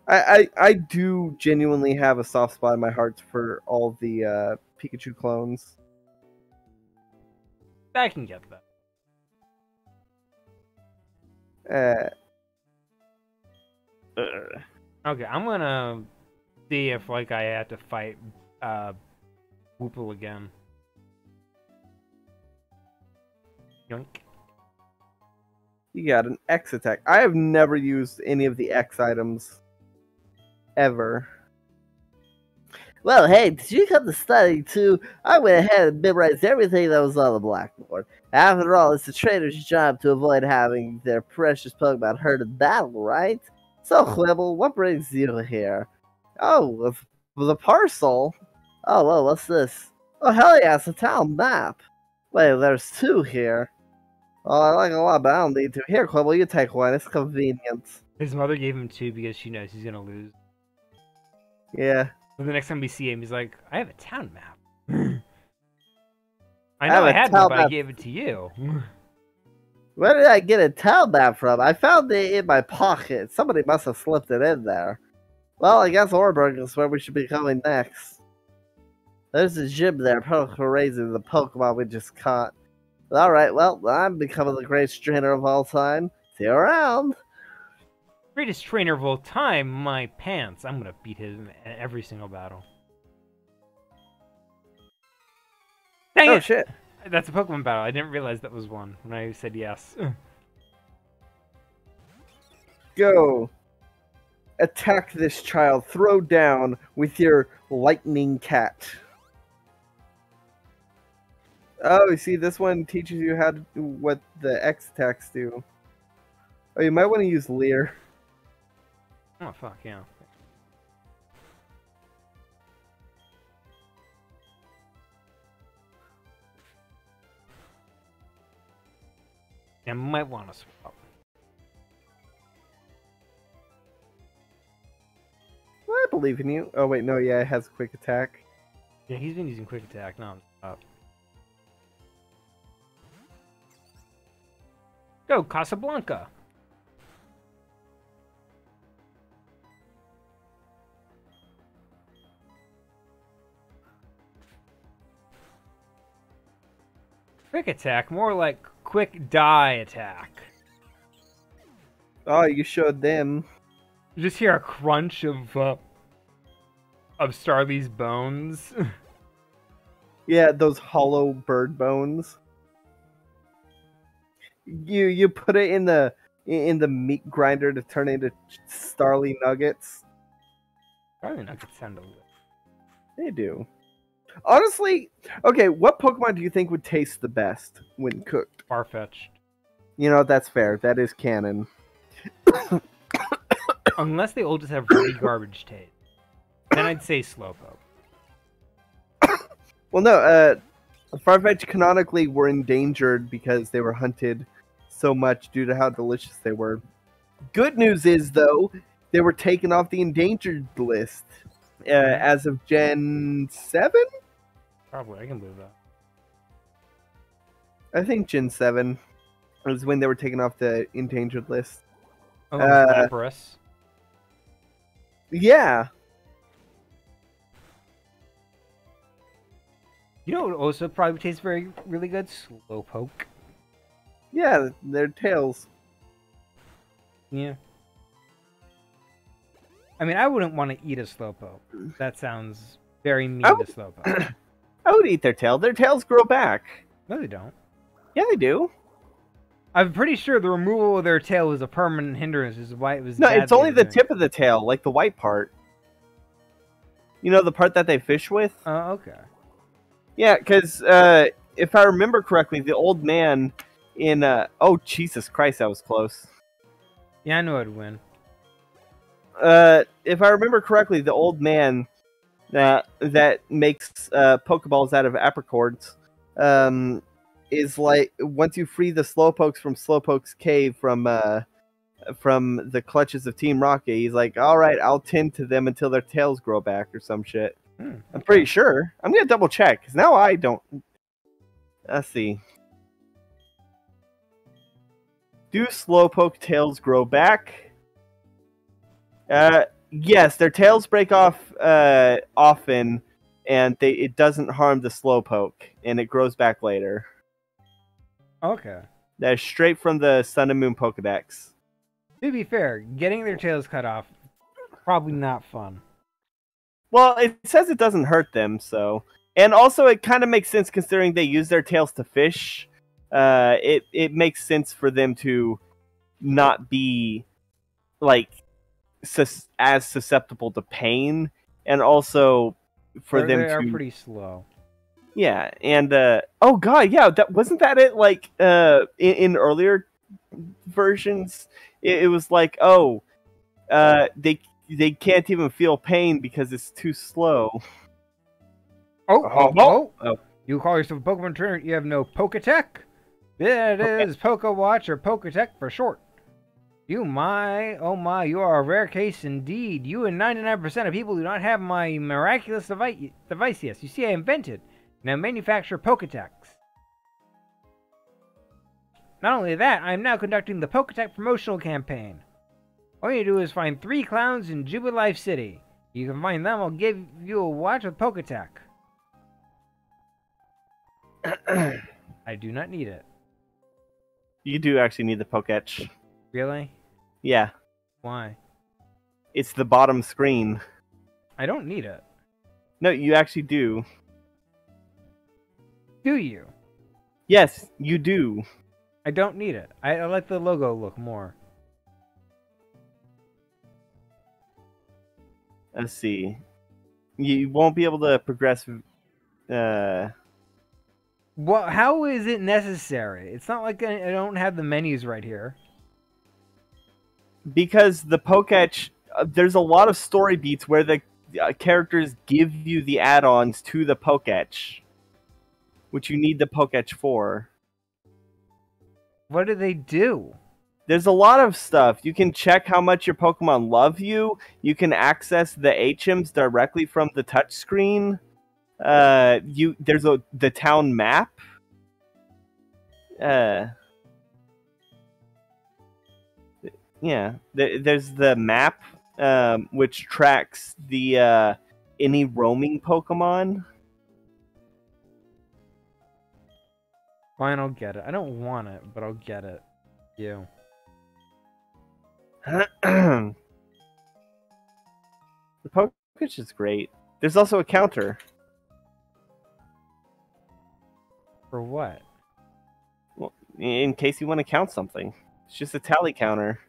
I do genuinely have a soft spot in my heart for all the Pikachu clones. I can get that. Okay, I'm gonna see if like I have to fight Whoople again. Yoink. You got an X attack. I have never used any of the X items. Ever. Well, hey, did you come to study too? I went ahead and memorized everything that was on the blackboard. After all, it's the trainer's job to avoid having their precious Pokemon hurt in battle, right? So, Quibble, what brings you here? Oh, of The parcel? Oh, well, what's this? Oh, hell yeah, it's a town map. Wait, there's 2 here. Oh, I like a lot, but I don't need to. Here, Quibble, you take one. It's convenient. His mother gave him 2 because she knows he's gonna lose. Yeah. And the next time we see him, he's like, I have a town map. I have know a I had one, town but I map. gave it to you. Where did I get a town map from? I found it in my pocket. Somebody must have slipped it in there. Well, I guess Orberg is where we should be going next. There's a gym there, probably raising the Pokemon we just caught. Alright, well, I'm becoming the greatest trainer of all time. See you around. Greatest trainer of all time, my pants. I'm gonna beat him in every single battle. Dang Oh, it! shit. That's a Pokemon battle. I didn't realize that was one when I said yes. Go. Attack this child. Throw down with your lightning cat. Oh, you see, this one teaches you how to do what the X attacks do. Oh, you might want to use Leer. Oh, fuck, yeah. I might want to swap. I believe in you. Oh, wait, no, yeah, it has quick attack. Yeah, he's been using quick attack. No, stop. Go, Casablanca. Quick attack, more like quick die attack. Oh, you showed them. You just hear a crunch of Starly's bones. Yeah, those hollow bird bones. You put it in the meat grinder to turn into Starly nuggets. Probably not gonna sound a little. They do. Honestly, okay, what Pokemon do you think would taste the best when cooked? Far-fetched. You know, that's fair. That is canon. Unless they all just have really garbage taste. Then I'd say Slowpoke. Well, no, Farfetch canonically were endangered because they were hunted so much due to how delicious they were. Good news is, though, they were taken off the endangered list as of Gen 7? Probably, I can believe that. I think Gen 7 was when they were taken off the endangered list. Oh, Lapras. Yeah. You know what also probably tastes really good? Slowpoke. Yeah, their tails. Yeah. I mean, I wouldn't want to eat a Slowpoke. That sounds very mean to Slowpoke. I would eat their tail. Their tails grow back. No, they don't. Yeah, they do. I'm pretty sure the removal of their tail was a permanent hindrance, which is why it was. No, bad it's only they were the tip of the tail, like the white part. You know, the part that they fish with? Oh, okay. Yeah, because if I remember correctly, the old man in... oh, Jesus Christ, that was close. Yeah, I know I'd win. If I remember correctly, the old man that makes Pokeballs out of apricorns is like, once you free the Slowpokes from Slowpoke's cave from the clutches of Team Rocket, he's like, all right, I'll tend to them until their tails grow back or some shit. I'm pretty sure. I'm going to double check, because now I don't... Let's see. Do Slowpoke tails grow back? Yes, their tails break off often, and it doesn't harm the Slowpoke, and it grows back later. Okay. That is straight from the Sun and Moon Pokedex. To be fair, getting their tails cut off, probably not fun. Well, it says it doesn't hurt them, so... And also, it kind of makes sense considering they use their tails to fish. It makes sense for them to not be, like, as susceptible to pain, and also for them They to... are pretty slow. Yeah, and, oh god, yeah, wasn't that it, like, in earlier versions? It was like, oh, they can't even feel pain because it's too slow. Oh. You call yourself a Pokemon trainer, you have no Poketech? There it is, Pokewatch or Poketech for short. You oh my, you are a rare case indeed. You and 99% of people do not have my miraculous device yet. You see, I invented and I manufacture Poketechs. Not only that, I am now conducting the Poketech promotional campaign. All you do is find 3 clowns in Jubilife City. You can find them, I'll give you a watch with Poketech. I do not need it. You do actually need the Poketch. Really? Yeah. Why? It's the bottom screen. I don't need it. No, you actually do. Do you? Yes, you do. I don't need it. I like the logo look more. Let's see. You won't be able to progress. Well, how is it necessary? It's not like I don't have the menus right here. Because the Poketch, there's a lot of story beats where the characters give you the add-ons to the Poketch, which you need the Poketch for. What do they do? There's a lot of stuff. You can check how much your Pokemon love you. You can access the HMs directly from the touchscreen. There's the town map. Yeah, there's the map, which tracks the any roaming Pokemon. Fine, I'll get it. I don't want it, but I'll get it. You. The Poketch is great. There's also a counter. For what? Well, in case you want to count something. It's just a tally counter.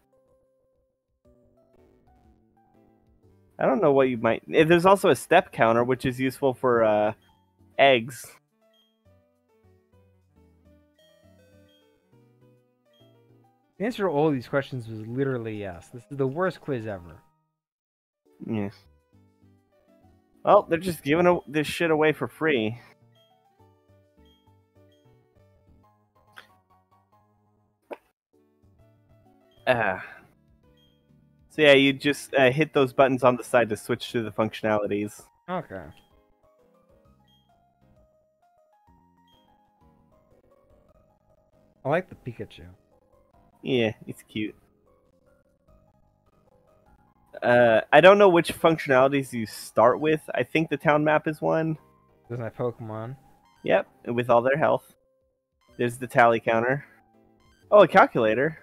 I don't know what you might... There's also a step counter, which is useful for eggs. The answer to all these questions was literally yes. This is the worst quiz ever. Yeah. Well, they're just giving this shit away for free. So yeah, you just hit those buttons on the side to switch to the functionalities. Okay. I like the Pikachu. Yeah, it's cute. I don't know which functionalities you start with. I think the town map is one. There's my Pokemon. Yep, with all their health. There's the tally counter. Oh, a calculator.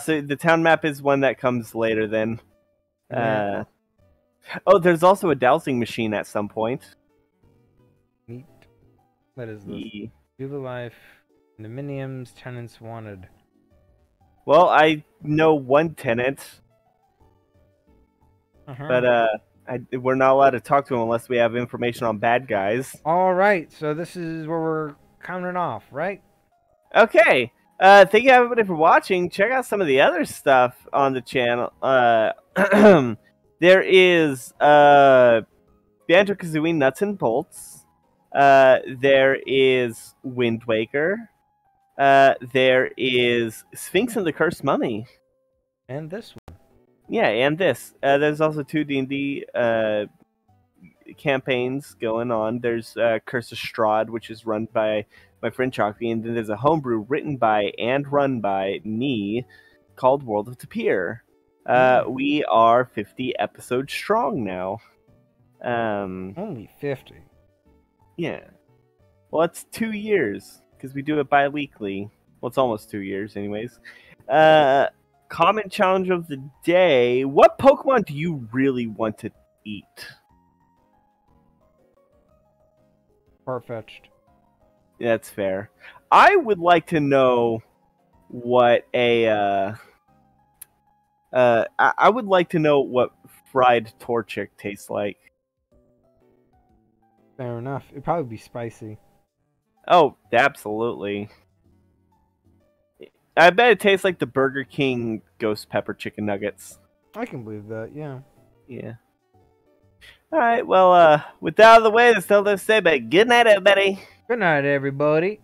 So the town map is one that comes later then. Yeah. Oh, there's also a dowsing machine at some point. Neat. What is this? Yeah. Jubilife. Dominiums. Tenants wanted. Well, I know one tenant, but we're not allowed to talk to him unless we have information on bad guys. All right, so this is where we're counting off, right? Okay. Thank you everybody for watching. Check out some of the other stuff on the channel. There is Banjo-Kazooie Nuts and Bolts. There is Wind Waker. There is Sphinx and the Cursed Mummy. And this one. Yeah, and this. There's also 2 D&D campaigns going on. There's Curse of Strahd, which is run by my friend Chalky, and then there's a homebrew written by and run by me called World of Tapir. We are 50 episodes strong now. Only 50. Yeah. Well, it's 2 years, because we do it bi-weekly. Well, it's almost 2 years, anyways. Comment challenge of the day. What Pokemon do you really want to eat? Far-fetched. That's fair. I would like to know what a I would like to know what fried Torchic tastes like. Fair enough. It'd probably be spicy. Oh, absolutely. I bet it tastes like the Burger King ghost pepper chicken nuggets. I can believe that. Yeah. Yeah. All right. Well, with that out of the way, that's all to say. But good night, everybody. Good night, everybody.